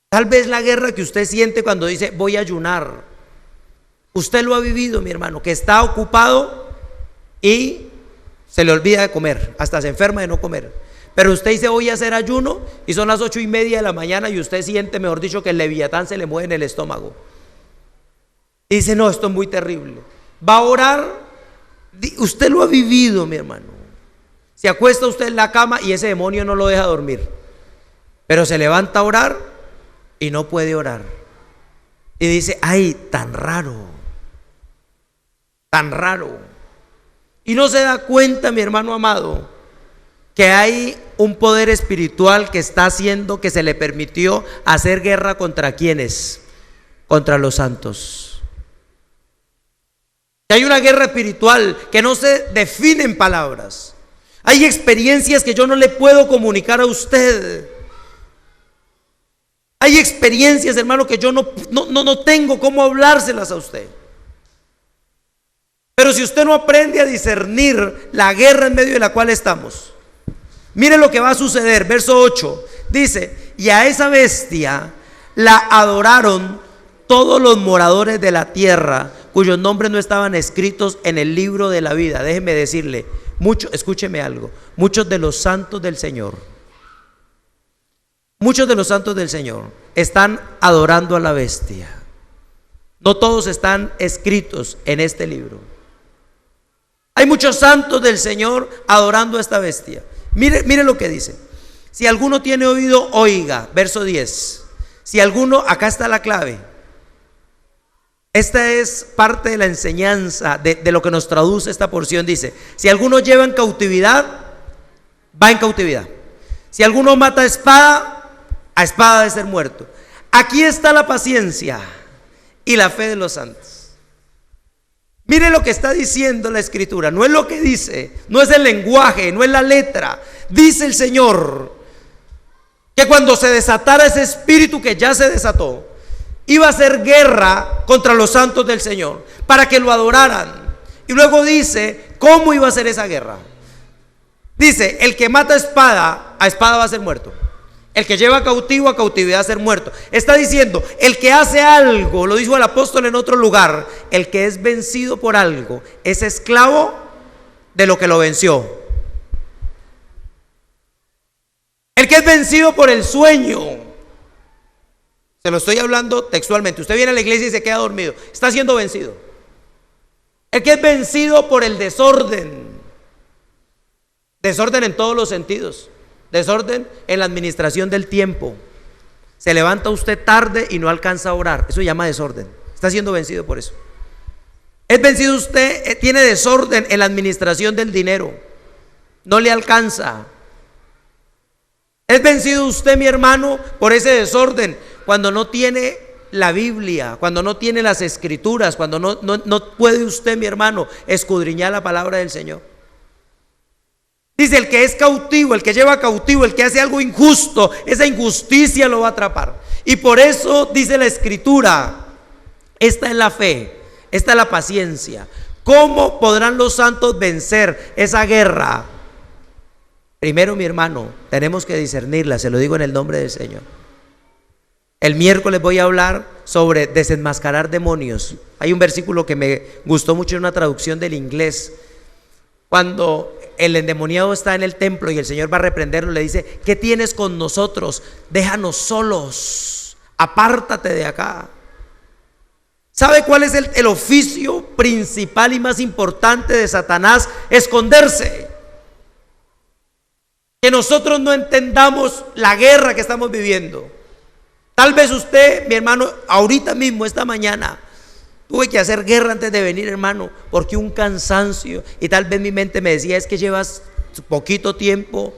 Tal vez la guerra que usted siente cuando dice voy a ayunar, usted lo ha vivido, mi hermano, que está ocupado y se le olvida de comer, hasta se enferma de no comer. Pero usted dice voy a hacer ayuno y son las 8:30 de la mañana y usted siente, mejor dicho, que el leviatán se le mueve en el estómago. Y dice, no, esto es muy terrible. Va a orar, usted lo ha vivido, mi hermano. Se acuesta usted en la cama y ese demonio no lo deja dormir. Pero se levanta a orar y no puede orar. Y dice, ay, tan raro. Tan raro. Y no se da cuenta, mi hermano amado, que hay un poder espiritual que está haciendo que se le permitió hacer guerra contra ¿quiénes? Contra los santos. Que hay una guerra espiritual que no se define en palabras. Hay experiencias que yo no le puedo comunicar a usted. Hay experiencias, hermano, que yo no tengo cómo hablárselas a usted. Pero si usted no aprende a discernir la guerra en medio de la cual estamos, mire lo que va a suceder. Verso 8 dice, y a esa bestia la adoraron todos los moradores de la tierra, cuyos nombres no estaban escritos en el libro de la vida. Déjeme decirle, escúcheme algo, muchos de los santos del Señor están adorando a la bestia. No todos están escritos en este libro. Hay muchos santos del Señor adorando a esta bestia. Mire lo que dice. Si alguno tiene oído, oiga. Verso 10. Si alguno, acá está la clave. Esta es parte de la enseñanza de lo que nos traduce esta porción. Dice, si alguno lleva en cautividad, va en cautividad. Si alguno mata a espada debe ser muerto. Aquí está la paciencia y la fe de los santos. Mire lo que está diciendo la escritura. No es lo que dice, no es el lenguaje, no es la letra. Dice el Señor que cuando se desatara ese espíritu, que ya se desató, iba a hacer guerra contra los santos del Señor para que lo adoraran. Y luego dice cómo iba a ser esa guerra. Dice, el que mata a espada va a ser muerto. El que lleva cautivo a cautividad va a ser muerto. Está diciendo, el que hace algo, lo dijo el apóstol en otro lugar, el que es vencido por algo es esclavo de lo que lo venció. El que es vencido por el sueño, se lo estoy hablando textualmente, usted viene a la iglesia y se queda dormido, está siendo vencido. El que es vencido por el desorden en todos los sentidos. Desorden en la administración del tiempo. Se levanta usted tarde y no alcanza a orar. Eso se llama desorden. Está siendo vencido por eso. Es vencido usted, tiene desorden en la administración del dinero. No le alcanza. Es vencido usted, mi hermano, por ese desorden cuando no tiene la Biblia, cuando no tiene las escrituras, cuando no puede usted, mi hermano, escudriñar la palabra del Señor. Dice, el que es cautivo, el que lleva cautivo, el que hace algo injusto, esa injusticia lo va a atrapar. Y por eso dice la escritura, esta es la fe, esta es la paciencia. ¿Cómo podrán los santos vencer esa guerra? Primero, mi hermano, tenemos que discernirla, se lo digo en el nombre del Señor. El miércoles voy a hablar sobre desenmascarar demonios. Hay un versículo que me gustó mucho en una traducción del inglés. Cuando el endemoniado está en el templo y el Señor va a reprenderlo, le dice, ¿qué tienes con nosotros? Déjanos solos, apártate de acá. ¿Sabe cuál es el oficio principal y más importante de Satanás? Esconderse. Que nosotros no entendamos la guerra que estamos viviendo. Tal vez usted, mi hermano, ahorita mismo, esta mañana, tuve que hacer guerra antes de venir, hermano, porque un cansancio, y tal vez mi mente me decía, es que llevas poquito tiempo,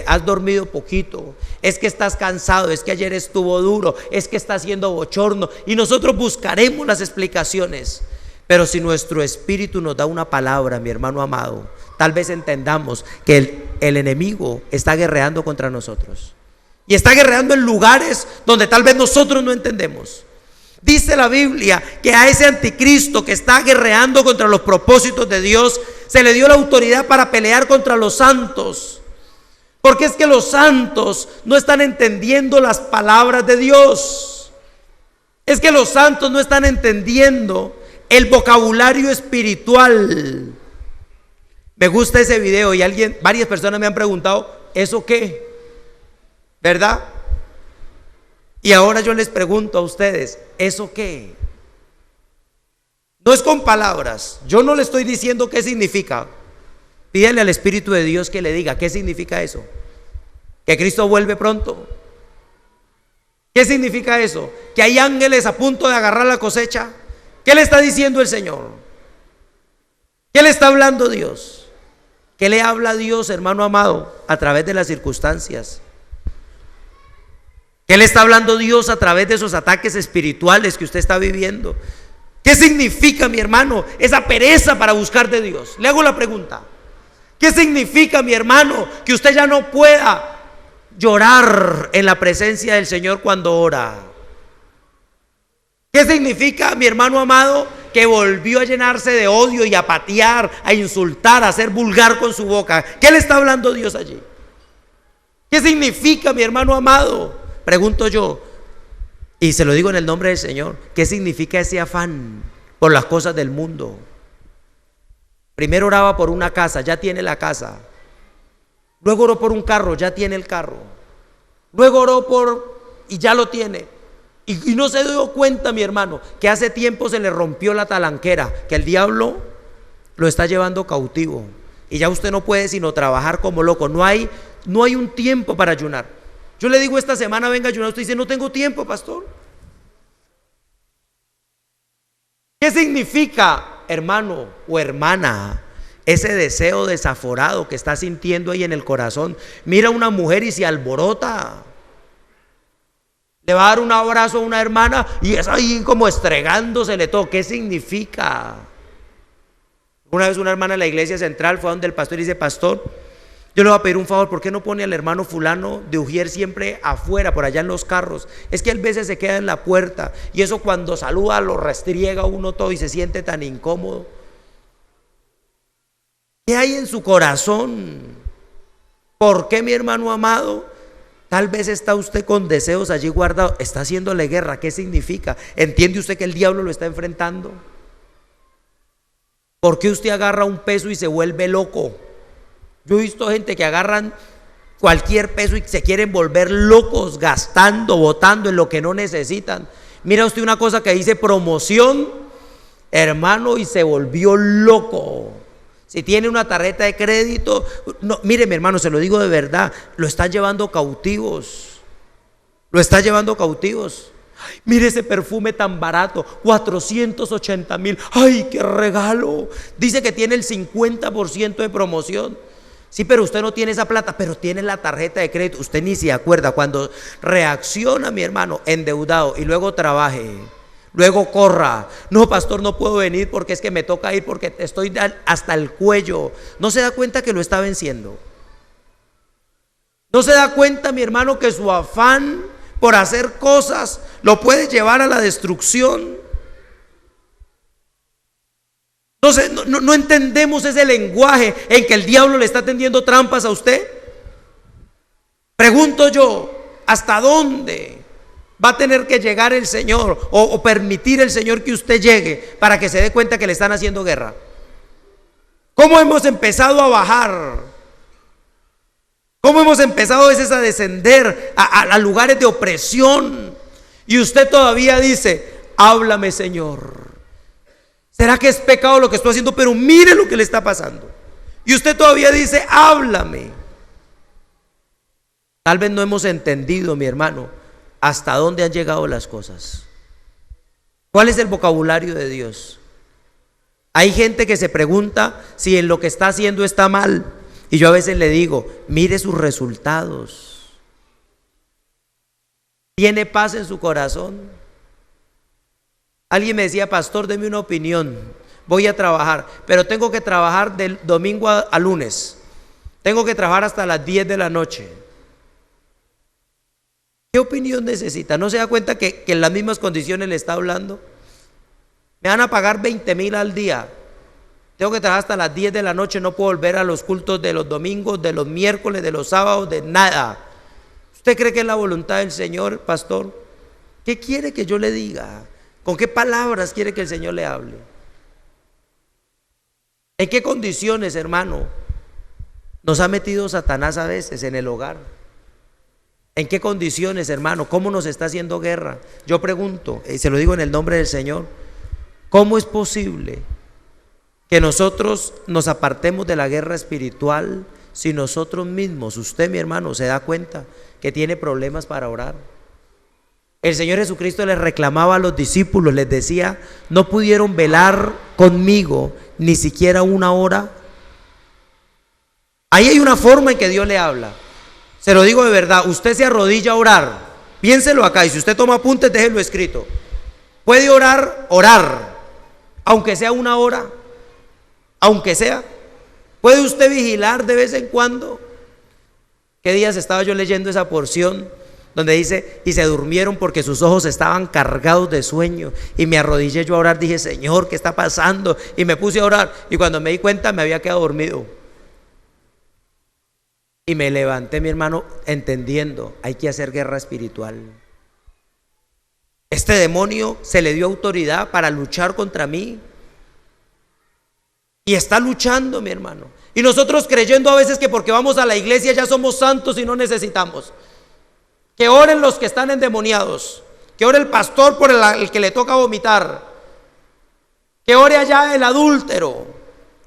has dormido poquito, es que estás cansado, es que ayer estuvo duro, es que está haciendo bochorno, y nosotros buscaremos las explicaciones. Pero si nuestro espíritu nos da una palabra, mi hermano amado, tal vez entendamos que el enemigo está guerreando contra nosotros, y está guerreando en lugares donde tal vez nosotros no entendemos. Dice la Biblia que a ese anticristo que está guerreando contra los propósitos de Dios, se le dio la autoridad para pelear contra los santos. Porque es que los santos no están entendiendo las palabras de Dios. Es que los santos no están entendiendo el vocabulario espiritual. Me gusta ese video y varias personas me han preguntado, ¿eso qué? ¿Verdad? Y ahora yo les pregunto a ustedes, ¿eso qué? No es con palabras. Yo no le estoy diciendo qué significa. Pídale al Espíritu de Dios que le diga qué significa eso. Que Cristo vuelve pronto. ¿Qué significa eso? Que hay ángeles a punto de agarrar la cosecha. ¿Qué le está diciendo el Señor? ¿Qué le está hablando Dios? ¿Qué le habla Dios, hermano amado, a través de las circunstancias? ¿Qué le está hablando Dios a través de esos ataques espirituales que usted está viviendo? ¿Qué significa, mi hermano, esa pereza para buscar de Dios? Le hago la pregunta. ¿Qué significa, mi hermano, que usted ya no pueda llorar en la presencia del Señor cuando ora? ¿Qué significa, mi hermano amado, que volvió a llenarse de odio y a patear, a insultar, a ser vulgar con su boca? ¿Qué le está hablando Dios allí? ¿Qué significa, mi hermano amado? Pregunto yo, y se lo digo en el nombre del Señor, ¿qué significa ese afán por las cosas del mundo? Primero oraba por una casa, ya tiene la casa. Luego oró por un carro, ya tiene el carro. Luego oró y ya lo tiene. Y no se dio cuenta, mi hermano, que hace tiempo se le rompió la talanquera, que el diablo lo está llevando cautivo. Y ya usted no puede sino trabajar como loco. No hay un tiempo para ayunar. Yo le digo esta semana, venga a ayunar. Usted dice, no tengo tiempo, pastor. ¿Qué significa, hermano o hermana, ese deseo desaforado que está sintiendo ahí en el corazón? Mira a una mujer y se alborota. Le va a dar un abrazo a una hermana y es ahí como estregándosele todo. ¿Qué significa? Una vez una hermana en la iglesia central fue a donde el pastor y dice, pastor, yo le voy a pedir un favor, ¿por qué no pone al hermano fulano de Ujier siempre afuera, por allá en los carros? Es que él a veces se queda en la puerta y eso cuando saluda lo restriega uno todo y se siente tan incómodo. ¿Qué hay en su corazón? ¿Por qué, mi hermano amado? Tal vez está usted con deseos allí guardados, está haciéndole guerra. ¿Qué significa? ¿Entiende usted que el diablo lo está enfrentando? ¿Por qué usted agarra un peso y se vuelve loco? Yo he visto gente que agarran cualquier peso y se quieren volver locos gastando, botando en lo que no necesitan. Mira usted una cosa que dice promoción, hermano, y se volvió loco. Si tiene una tarjeta de crédito, no, mire, mi hermano, se lo digo de verdad, lo están llevando cautivos. Lo está llevando cautivos. Ay, mire ese perfume tan barato, 480,000. Ay, qué regalo. Dice que tiene el 50% de promoción. Sí, pero usted no tiene esa plata, pero tiene la tarjeta de crédito. Usted ni se acuerda. Cuando reacciona, mi hermano, endeudado y luego trabaje, luego corra. No, pastor, no puedo venir porque es que me toca ir porque estoy hasta el cuello. No se da cuenta que lo está venciendo. No se da cuenta, mi hermano, que su afán por hacer cosas lo puede llevar a la destrucción. Entonces no entendemos ese lenguaje en que el diablo le está tendiendo trampas a usted. Pregunto yo, ¿hasta dónde va a tener que llegar el Señor o permitir el Señor que usted llegue para que se dé cuenta que le están haciendo guerra? ¿Cómo hemos empezado a bajar? ¿Cómo hemos empezado a veces a descender a lugares de opresión? Y usted todavía dice: háblame, Señor. ¿Será que es pecado lo que estoy haciendo? Pero mire lo que le está pasando. Y usted todavía dice: háblame. Tal vez no hemos entendido, mi hermano, hasta dónde han llegado las cosas. ¿Cuál es el vocabulario de Dios? Hay gente que se pregunta si en lo que está haciendo está mal. Y yo a veces le digo: mire sus resultados. ¿Tiene paz en su corazón? Alguien me decía: pastor, deme una opinión. Voy a trabajar, pero tengo que trabajar del domingo a lunes. Tengo que trabajar hasta las 10 de la noche. ¿Qué opinión necesita? ¿No se da cuenta que en las mismas condiciones le está hablando? Me van a pagar 20,000 al día. Tengo que trabajar hasta las 10 de la noche. No puedo volver a los cultos de los domingos, de los miércoles, de los sábados, de nada. ¿Usted cree que es la voluntad del Señor, pastor? ¿Qué quiere que yo le diga? ¿Con qué palabras quiere que el Señor le hable? ¿En qué condiciones, hermano, nos ha metido Satanás a veces en el hogar? ¿En qué condiciones, hermano? ¿Cómo nos está haciendo guerra? Yo pregunto, y se lo digo en el nombre del Señor: ¿cómo es posible que nosotros nos apartemos de la guerra espiritual si nosotros mismos, usted, mi hermano, se da cuenta que tiene problemas para orar? El Señor Jesucristo les reclamaba a los discípulos, les decía: ¿no pudieron velar conmigo ni siquiera una hora? Ahí hay una forma en que Dios le habla. Se lo digo de verdad: usted se arrodilla a orar, piénselo acá, y si usted toma apuntes, déjelo escrito. Puede orar, aunque sea una hora, aunque sea. Puede usted vigilar de vez en cuando. ¿Qué días estaba yo leyendo esa porción donde dice: y se durmieron porque sus ojos estaban cargados de sueño? Y me arrodillé yo a orar, dije: Señor, ¿qué está pasando? Y me puse a orar, y cuando me di cuenta me había quedado dormido. Y me levanté, mi hermano, entendiendo: hay que hacer guerra espiritual. Este demonio se le dio autoridad para luchar contra mí. Y está luchando, mi hermano. Y nosotros creyendo a veces que porque vamos a la iglesia ya somos santos y no necesitamos. Que oren los que están endemoniados. Que ore el pastor por el que le toca vomitar. Que ore allá el adúltero.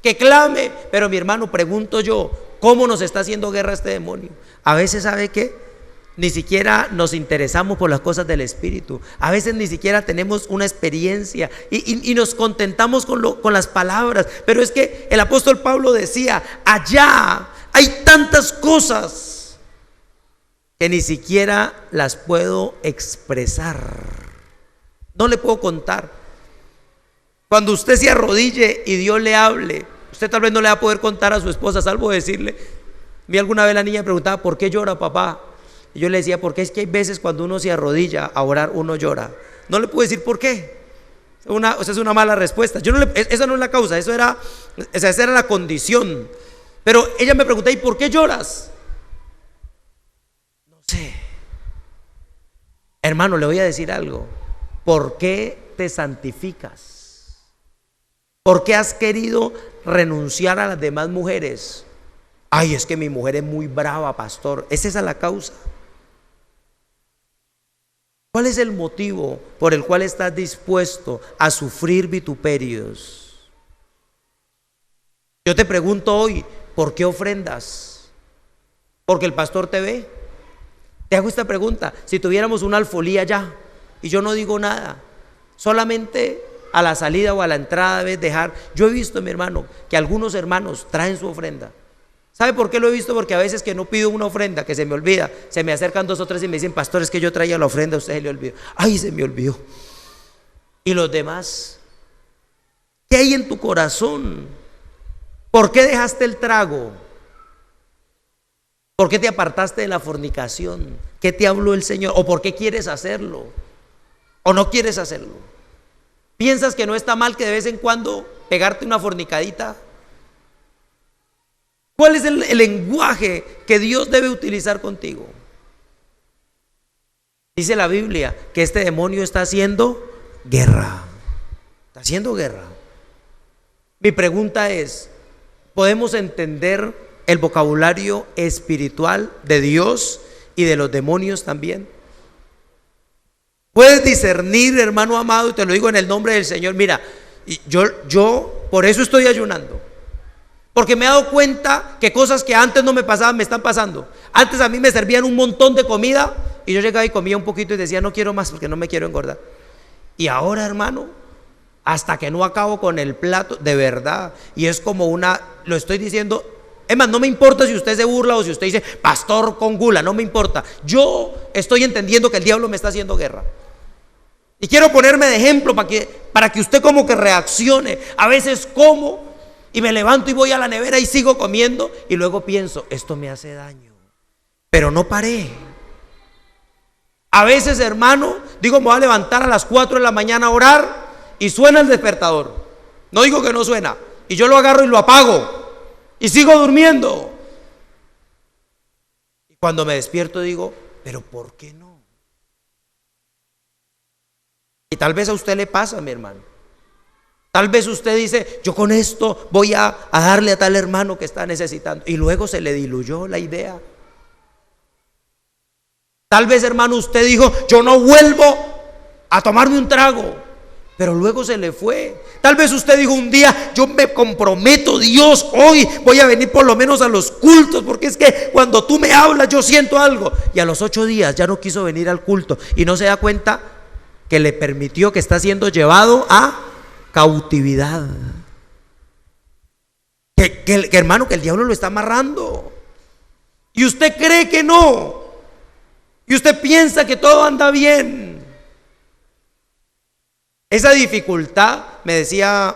Que clame. Pero, mi hermano, pregunto yo: ¿cómo nos está haciendo guerra este demonio? A veces, ¿sabe qué? Ni siquiera nos interesamos por las cosas del Espíritu. A veces ni siquiera tenemos una experiencia y nos contentamos con las palabras. Pero es que el apóstol Pablo decía: allá hay tantas cosas que ni siquiera las puedo expresar. No le puedo contar. Cuando usted se arrodille y Dios le hable, usted tal vez no le va a poder contar a su esposa, salvo decirle. Vi alguna vez la niña preguntaba: ¿por qué llora, papá? Y yo le decía: porque es que hay veces cuando uno se arrodilla a orar, uno llora. No le puedo decir por qué. Esa es una mala respuesta. Esa no es la causa, esa era la condición. Pero ella me preguntó: ¿y por qué lloras? No sé. Hermano, le voy a decir algo. ¿Por qué te santificas? ¿Por qué has querido renunciar a las demás mujeres? Ay, es que mi mujer es muy brava, pastor. ¿Es esa la causa? ¿Cuál es el motivo por el cual estás dispuesto a sufrir vituperios? Yo te pregunto hoy: ¿por qué ofrendas? ¿Porque el pastor te ve? Te hago esta pregunta: si tuviéramos una alfolía ya y yo no digo nada, solamente a la salida o a la entrada debes dejar. Yo he visto, mi hermano, que algunos hermanos traen su ofrenda. ¿Sabe por qué lo he visto? Porque a veces que no pido una ofrenda, que se me olvida, se me acercan 2 o 3 y me dicen: pastor, es que yo traía la ofrenda, a usted se le olvidó. Ay, se me olvidó. ¿Y los demás? ¿Qué hay en tu corazón? ¿Por qué dejaste el trago? ¿Por qué te apartaste de la fornicación? ¿Qué te habló el Señor? ¿O por qué quieres hacerlo? ¿O no quieres hacerlo? ¿Piensas que no está mal que de vez en cuando pegarte una fornicadita? ¿Cuál es el lenguaje que Dios debe utilizar contigo? Dice la Biblia que este demonio está haciendo guerra. Está haciendo guerra. Mi pregunta es: ¿podemos entender el vocabulario espiritual de Dios y de los demonios también? Puedes discernir, hermano amado, y te lo digo en el nombre del Señor. Mira, yo por eso estoy ayunando, porque me he dado cuenta que cosas que antes no me pasaban me están pasando. Antes a mí me servían un montón de comida y yo llegaba y comía un poquito y decía: no quiero más porque no me quiero engordar. Y ahora, hermano, hasta que no acabo con el plato, de verdad, y es como lo estoy diciendo. Es más, no me importa si usted se burla o si usted dice pastor con gula, no me importa. Yo estoy entendiendo que el diablo me está haciendo guerra. Y quiero ponerme de ejemplo para que usted como que reaccione. A veces como y me levanto y voy a la nevera y sigo comiendo y luego pienso: esto me hace daño, pero no paré. A veces, hermano, digo: me voy a levantar a las 4 de la mañana a orar y suena el despertador. No digo que no suena, y yo lo agarro y lo apago y sigo durmiendo. Y cuando me despierto digo: pero ¿por qué no? Y tal vez a usted le pasa, mi hermano. Tal vez usted dice: yo con esto voy a darle a tal hermano que está necesitando, y luego se le diluyó la idea. Tal vez, hermano, usted dijo: yo no vuelvo a tomarme un trago, pero luego se le fue. Tal vez usted dijo un día: yo me comprometo, Dios, hoy voy a venir por lo menos a los cultos, porque es que cuando tú me hablas yo siento algo. Y a los 8 días ya no quiso venir al culto y no se da cuenta que le permitió, que está siendo llevado a cautividad. Que hermano, que el diablo lo está amarrando. Y usted cree que no. Y usted piensa que todo anda bien. Esa dificultad, me decía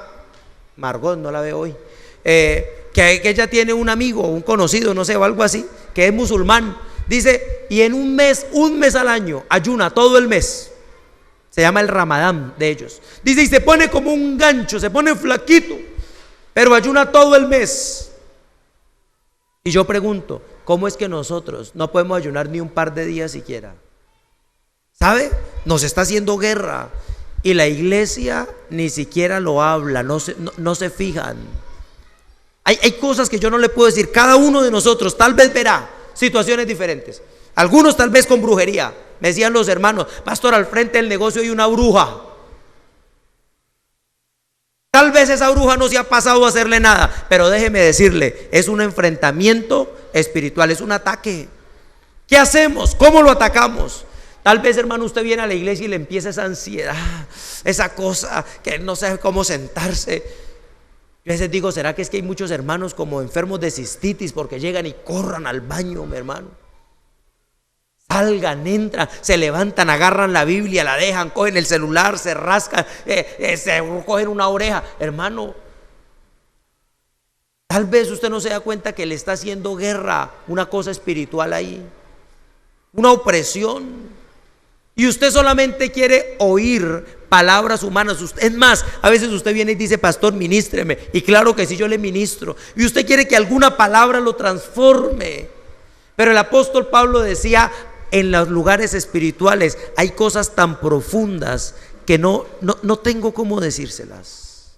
Margot, no la veo hoy, que ella tiene un amigo, un conocido, no sé, o algo así, que es musulmán. Dice, y en un mes al año, ayuna todo el mes. Se llama el Ramadán de ellos. Dice, y se pone como un gancho, se pone flaquito, pero ayuna todo el mes. Y yo pregunto, ¿cómo es que nosotros no podemos ayunar ni un par de días siquiera? ¿Sabe? Nos está haciendo guerra. Y la iglesia ni siquiera lo habla, no se fijan. Hay cosas que yo no le puedo decir. Cada uno de nosotros tal vez verá situaciones diferentes. Algunos tal vez con brujería. Me decían los hermanos: pastor, al frente del negocio hay una bruja. Tal vez esa bruja no se ha pasado a hacerle nada, pero déjeme decirle, es un enfrentamiento espiritual, es un ataque. ¿Qué hacemos? ¿Cómo lo atacamos? Tal vez, hermano, usted viene a la iglesia y le empieza esa ansiedad, esa cosa que no sabe cómo sentarse. Yo a veces digo, ¿será que es que hay muchos hermanos como enfermos de cistitis porque llegan y corran al baño, mi hermano? Salgan, entran, se levantan, agarran la Biblia, la dejan, cogen el celular, se rascan, se cogen una oreja. Hermano, tal vez usted no se da cuenta que le está haciendo guerra una cosa espiritual ahí, una opresión. Y usted solamente quiere oír palabras humanas. Es más, a veces usted viene y dice: pastor, ministreme. Y claro que sí, yo le ministro. Y usted quiere que alguna palabra lo transforme. Pero el apóstol Pablo decía: en los lugares espirituales hay cosas tan profundas que no tengo cómo decírselas.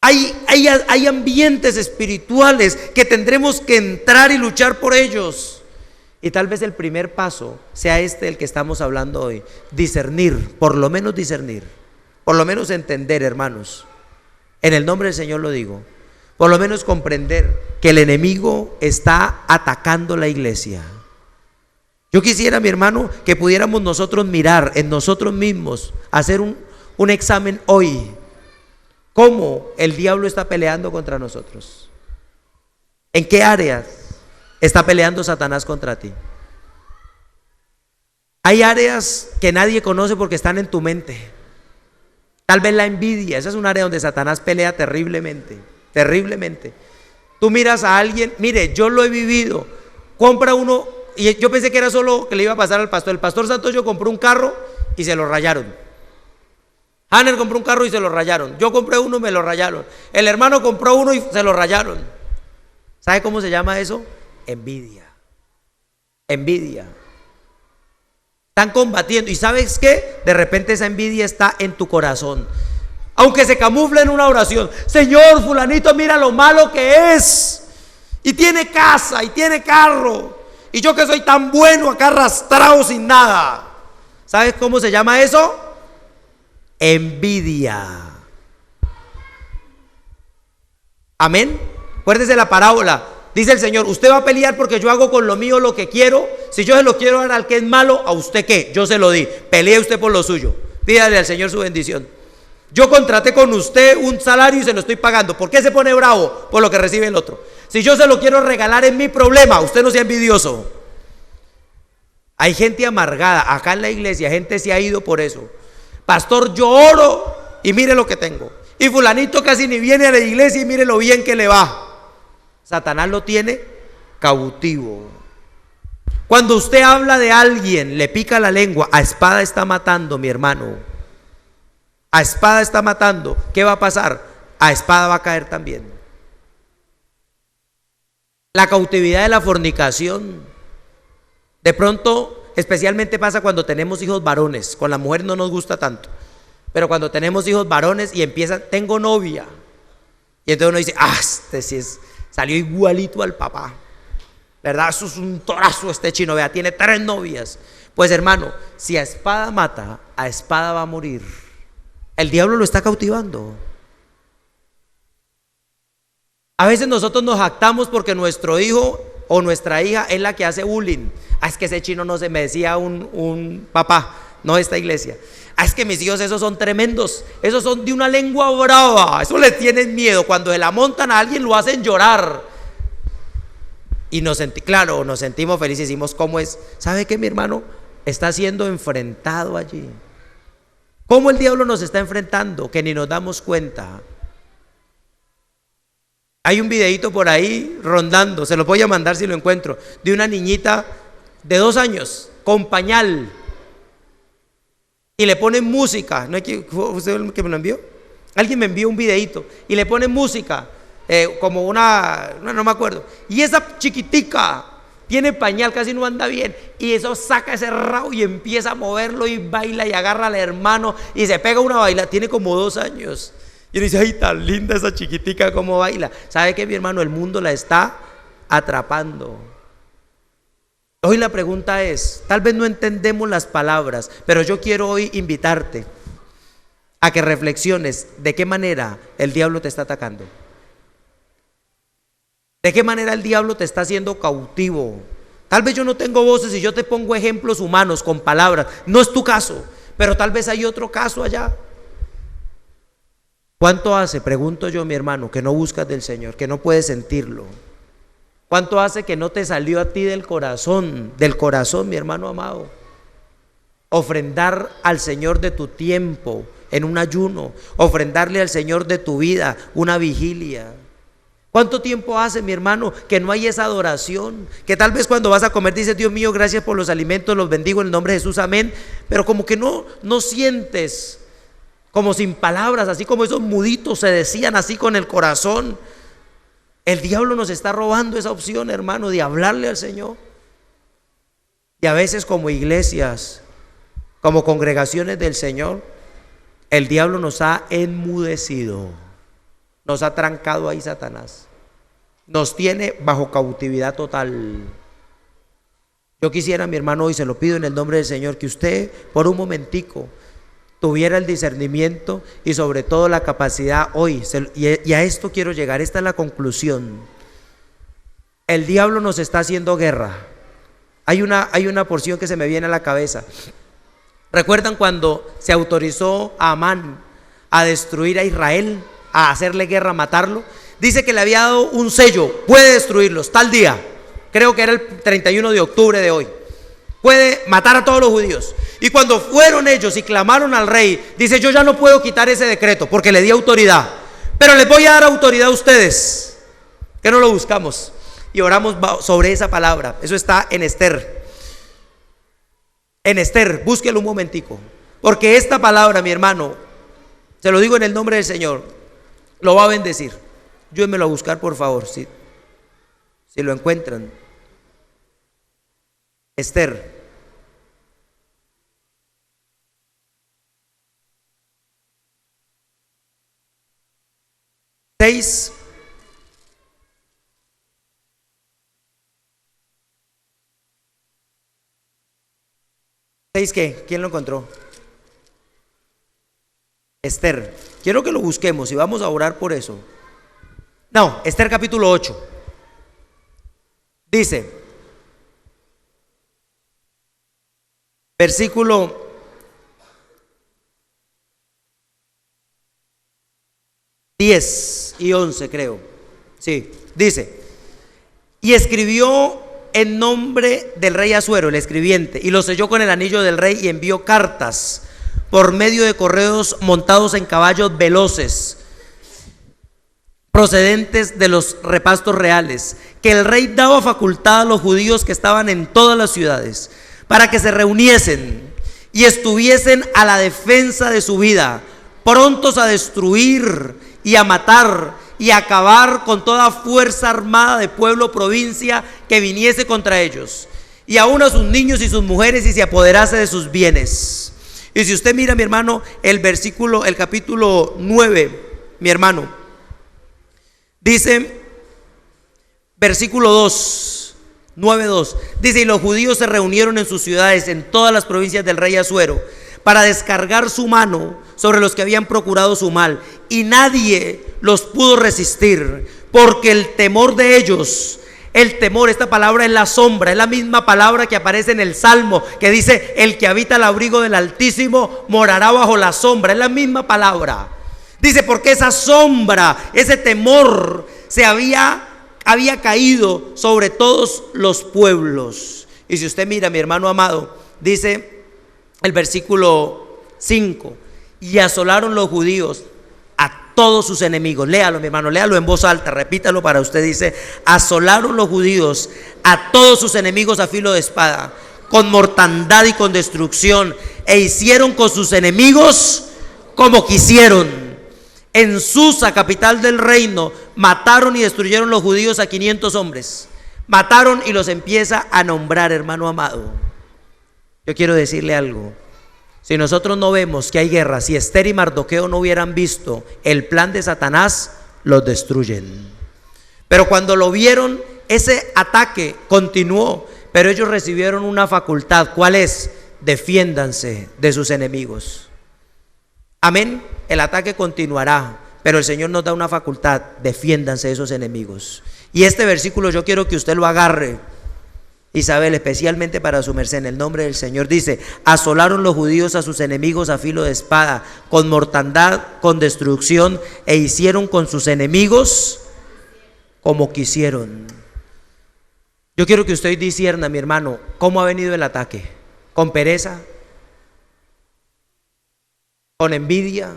Hay ambientes espirituales que tendremos que entrar y luchar por ellos. Y tal vez el primer paso sea el que estamos hablando hoy: discernir, por lo menos discernir, por lo menos entender, hermanos, en el nombre del Señor lo digo, por lo menos comprender que el enemigo está atacando la iglesia. Yo quisiera, mi hermano, que pudiéramos nosotros mirar en nosotros mismos, hacer un examen hoy, cómo el diablo está peleando contra nosotros. ¿En qué áreas está peleando Satanás contra ti? Hay áreas que nadie conoce porque están en tu mente. Tal vez la envidia, esa es un área donde Satanás pelea terriblemente, terriblemente. Tú miras a alguien, mire, yo lo he vivido, compra uno, y yo pensé que era solo que le iba a pasar al pastor. El pastor Santoyo compró un carro y se lo rayaron. Hanner compró un carro y se lo rayaron. Yo compré uno y me lo rayaron. El hermano compró uno y se lo rayaron. ¿Sabe cómo se llama eso? Envidia. Envidia. Están combatiendo. ¿Y sabes qué? De repente esa envidia está en tu corazón, aunque se camufle en una oración. Señor, fulanito, mira lo malo que es, y tiene casa y tiene carro, y yo que soy tan bueno acá arrastrado sin nada. ¿Sabes cómo se llama eso? Envidia. Amén. Acuérdese la parábola. Dice el Señor: usted va a pelear porque yo hago con lo mío lo que quiero. Si yo se lo quiero dar al que es malo, ¿a usted qué? Yo se lo di. Pelee usted por lo suyo. Pídale al Señor su bendición. Yo contraté con usted un salario y se lo estoy pagando. ¿Por qué se pone bravo? Por lo que recibe el otro. Si yo se lo quiero regalar, es mi problema. Usted no sea envidioso. Hay gente amargada acá en la iglesia. Gente se ha ido por eso. Pastor, yo oro y mire lo que tengo. Y fulanito casi ni viene a la iglesia y mire lo bien que le va. Satanás lo tiene cautivo. Cuando usted habla de alguien, le pica la lengua, a espada está matando, mi hermano. A espada está matando. ¿Qué va a pasar? A espada va a caer también. La cautividad de la fornicación. De pronto, especialmente pasa cuando tenemos hijos varones. Con la mujer no nos gusta tanto. Pero cuando tenemos hijos varones y empiezan, tengo novia. Y entonces uno dice: este sí salió igualito al papá. ¿Verdad? Eso es un torazo este chino. Vea, tiene 3 novias. Pues hermano, si a espada mata, a espada va a morir. El diablo lo está cautivando. A veces nosotros nos jactamos porque nuestro hijo o nuestra hija es la que hace bullying. Es que ese chino no se me decía un papá, no esta iglesia. Es que mis hijos esos son tremendos, esos son de una lengua brava, eso les tienen miedo. Cuando se la montan a alguien lo hacen llorar. Y nos sentimos felices, decimos: ¿cómo es? ¿Sabe qué, mi hermano? Está siendo enfrentado allí. ¿Cómo el diablo nos está enfrentando? Que ni nos damos cuenta. Hay un videito por ahí rondando, se lo voy a mandar si lo encuentro, de una niñita de 2 años con pañal y le ponen música. ¿No hay que, usted el que me lo envió? Alguien me envió un videito y le ponen música, como no me acuerdo. Y esa chiquitica tiene pañal, casi no anda bien, y eso saca ese rabo y empieza a moverlo y baila y agarra al hermano y se pega una baila. Tiene como 2 años. Y uno dice: ay, tan linda esa chiquitica, cómo baila. ¿Sabe qué, mi hermano? El mundo la está atrapando. Hoy la pregunta es, tal vez no entendemos las palabras, pero yo quiero hoy invitarte a que reflexiones de qué manera el diablo te está atacando. ¿De qué manera el diablo te está haciendo cautivo? Tal vez yo no tengo voces y yo te pongo ejemplos humanos con palabras. No es tu caso, pero tal vez hay otro caso allá. ¿Cuánto hace, pregunto yo, mi hermano, que no buscas del Señor, que no puedes sentirlo? ¿Cuánto hace que no te salió a ti del corazón, mi hermano amado? Ofrendar al Señor de tu tiempo en un ayuno, ofrendarle al Señor de tu vida una vigilia. ¿Cuánto tiempo hace, mi hermano, que no hay esa adoración? Que tal vez cuando vas a comer dices: Dios mío, gracias por los alimentos, los bendigo en el nombre de Jesús, amén. Pero como que no sientes, como sin palabras, así como esos muditos se decían así con el corazón. El diablo nos está robando esa opción, hermano, de hablarle al Señor. Y a veces como iglesias, como congregaciones del Señor, el diablo nos ha enmudecido. Nos ha trancado ahí Satanás. Nos tiene bajo cautividad total. Yo quisiera, mi hermano, hoy se lo pido en el nombre del Señor, que usted por un momentico tuviera el discernimiento y sobre todo la capacidad hoy. Y a esto quiero llegar, esta es la conclusión. El diablo nos está haciendo guerra. Hay una porción que se me viene a la cabeza. ¿Recuerdan cuando se autorizó a Amán a destruir a Israel, a hacerle guerra, a matarlo? Dice que le había dado un sello: puede destruirlos tal día, creo que era el 31 de octubre de hoy, puede matar a todos los judíos. Y cuando fueron ellos y clamaron al rey, dice: yo ya no puedo quitar ese decreto porque le di autoridad, pero les voy a dar autoridad a ustedes. Que no lo buscamos y oramos sobre esa palabra. Eso está en Esther. En Esther, búsquelo un momentico, porque esta palabra, mi hermano, se lo digo en el nombre del Señor, lo va a bendecir. Ayúdenmelo a buscar, por favor, si lo encuentran. Esther. Seis. ¿6 qué? ¿Quién lo encontró? Esther. Quiero que lo busquemos y vamos a orar por eso. No, Esther capítulo 8. Dice, versículo 10 y 11 creo. Sí, dice, y escribió en nombre del rey Asuero, el escribiente, y lo selló con el anillo del rey y envió cartas por medio de correos montados en caballos veloces, procedentes de los repastos reales, que el rey daba facultad a los judíos que estaban en todas las ciudades, para que se reuniesen y estuviesen a la defensa de su vida, prontos a destruir y a matar y a acabar con toda fuerza armada de pueblo o provincia que viniese contra ellos, y aun a sus niños y sus mujeres, y se apoderase de sus bienes. Y si usted mira, mi hermano, el capítulo 9, mi hermano, dice, versículo 2, 9:2, dice, y los judíos se reunieron en sus ciudades, en todas las provincias del rey Asuero, para descargar su mano sobre los que habían procurado su mal, y nadie los pudo resistir, porque el temor de ellos, el temor, esta palabra es la sombra, es la misma palabra que aparece en el Salmo, que dice, el que habita al abrigo del Altísimo morará bajo la sombra, es la misma palabra. Dice, porque esa sombra, ese temor se había caído sobre todos los pueblos. Y si usted mira, mi hermano amado, dice el versículo 5, y asolaron los judíos a todos sus enemigos. Léalo, mi hermano, léalo en voz alta, repítalo para usted. Dice, asolaron los judíos a todos sus enemigos a filo de espada, con mortandad y con destrucción, e hicieron con sus enemigos como quisieron. En Susa, capital del reino, mataron y destruyeron los judíos a 500 hombres. Mataron y los empieza a nombrar, hermano amado. Yo quiero decirle algo. Si nosotros no vemos que hay guerra, si Esther y Mardoqueo no hubieran visto el plan de Satanás, los destruyen. Pero cuando lo vieron, ese ataque continuó, pero ellos recibieron una facultad. ¿Cuál es? Defiéndanse de sus enemigos. Amén. El ataque continuará, pero el Señor nos da una facultad: defiéndanse de esos enemigos. Y este versículo yo quiero que usted lo agarre, Isabel, especialmente para su merced, en el nombre del Señor. Dice, asolaron los judíos a sus enemigos a filo de espada, con mortandad, con destrucción, e hicieron con sus enemigos como quisieron. Yo quiero que usted discierna, mi hermano, cómo ha venido el ataque. ¿Con pereza? ¿Con envidia?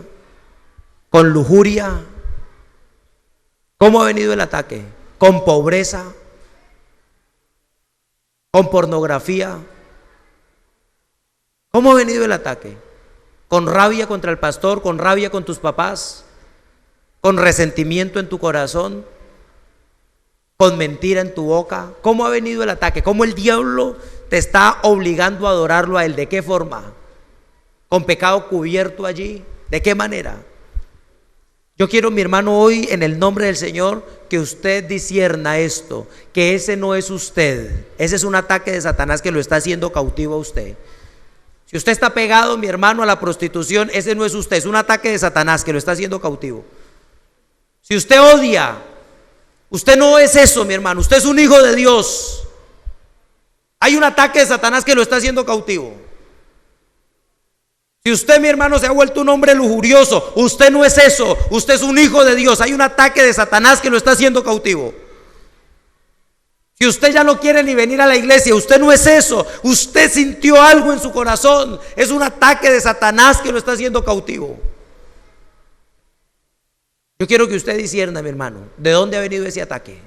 ¿Con lujuria? ¿Cómo ha venido el ataque? ¿Con pobreza? ¿Con pornografía? ¿Cómo ha venido el ataque? ¿Con rabia contra el pastor? ¿Con rabia con tus papás? ¿Con resentimiento en tu corazón? ¿Con mentira en tu boca? ¿Cómo ha venido el ataque? ¿Cómo el diablo te está obligando a adorarlo a él? ¿De qué forma? ¿Con pecado cubierto allí? ¿De qué manera? Yo quiero, mi hermano, hoy en el nombre del Señor, que usted discierna esto, que ese no es usted. Ese es un ataque de Satanás que lo está haciendo cautivo a usted. Si usted está pegado, mi hermano, a la prostitución, ese no es usted, es un ataque de Satanás que lo está haciendo cautivo. Si usted odia, usted no es eso, mi hermano, usted es un hijo de Dios. Hay un ataque de Satanás que lo está haciendo cautivo. Si usted, mi hermano, se ha vuelto un hombre lujurioso, usted no es eso, usted es un hijo de Dios. Hay un ataque de Satanás que lo está haciendo cautivo. Si usted ya no quiere ni venir a la iglesia, usted no es eso, usted sintió algo en su corazón, es un ataque de Satanás que lo está haciendo cautivo. Yo quiero que usted discierna, mi hermano, de dónde ha venido ese ataque,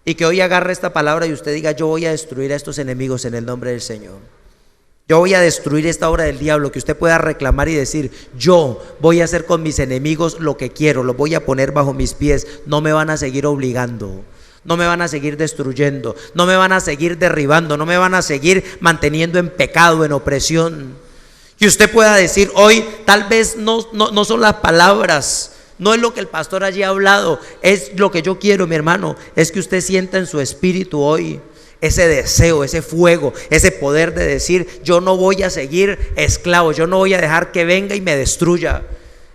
y que hoy agarre esta palabra y usted diga: yo voy a destruir a estos enemigos en el nombre del Señor. Yo voy a destruir esta obra del diablo, que usted pueda reclamar y decir: yo voy a hacer con mis enemigos lo que quiero, los voy a poner bajo mis pies, no me van a seguir obligando, no me van a seguir destruyendo, no me van a seguir derribando, no me van a seguir manteniendo en pecado, en opresión. Que usted pueda decir hoy, tal vez no son las palabras, no es lo que el pastor allí ha hablado, es lo que yo quiero, mi hermano, es que usted sienta en su espíritu hoy ese deseo, ese fuego, ese poder de decir: yo no voy a seguir esclavo, yo no voy a dejar que venga y me destruya.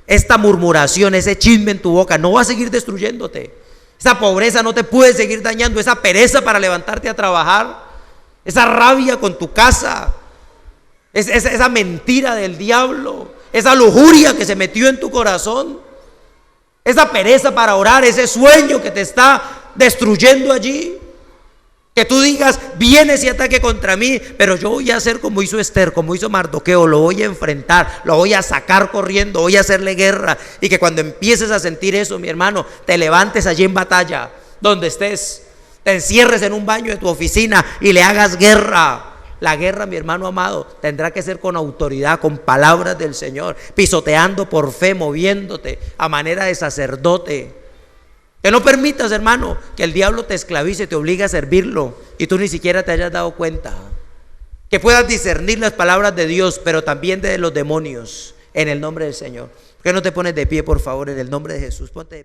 Esta murmuración, ese chisme en tu boca no va a seguir destruyéndote. Esa pobreza no te puede seguir dañando. Esa pereza para levantarte a trabajar, esa rabia con tu casa, esa mentira del diablo, esa lujuria que se metió en tu corazón, esa pereza para orar, ese sueño que te está destruyendo allí. Que tú digas: viene ese ataque contra mí, pero yo voy a hacer como hizo Esther, como hizo Mardoqueo, lo voy a enfrentar, lo voy a sacar corriendo, voy a hacerle guerra. Y que cuando empieces a sentir eso, mi hermano, te levantes allí en batalla, donde estés, te encierres en un baño de tu oficina y le hagas guerra. La guerra, mi hermano amado, tendrá que ser con autoridad, con palabras del Señor, pisoteando por fe, moviéndote a manera de sacerdote. Que no permitas, hermano, que el diablo te esclavice, te obligue a servirlo y tú ni siquiera te hayas dado cuenta. Que puedas discernir las palabras de Dios, pero también de los demonios, en el nombre del Señor. ¿Por qué no te pones de pie, por favor, en el nombre de Jesús? Ponte de pie.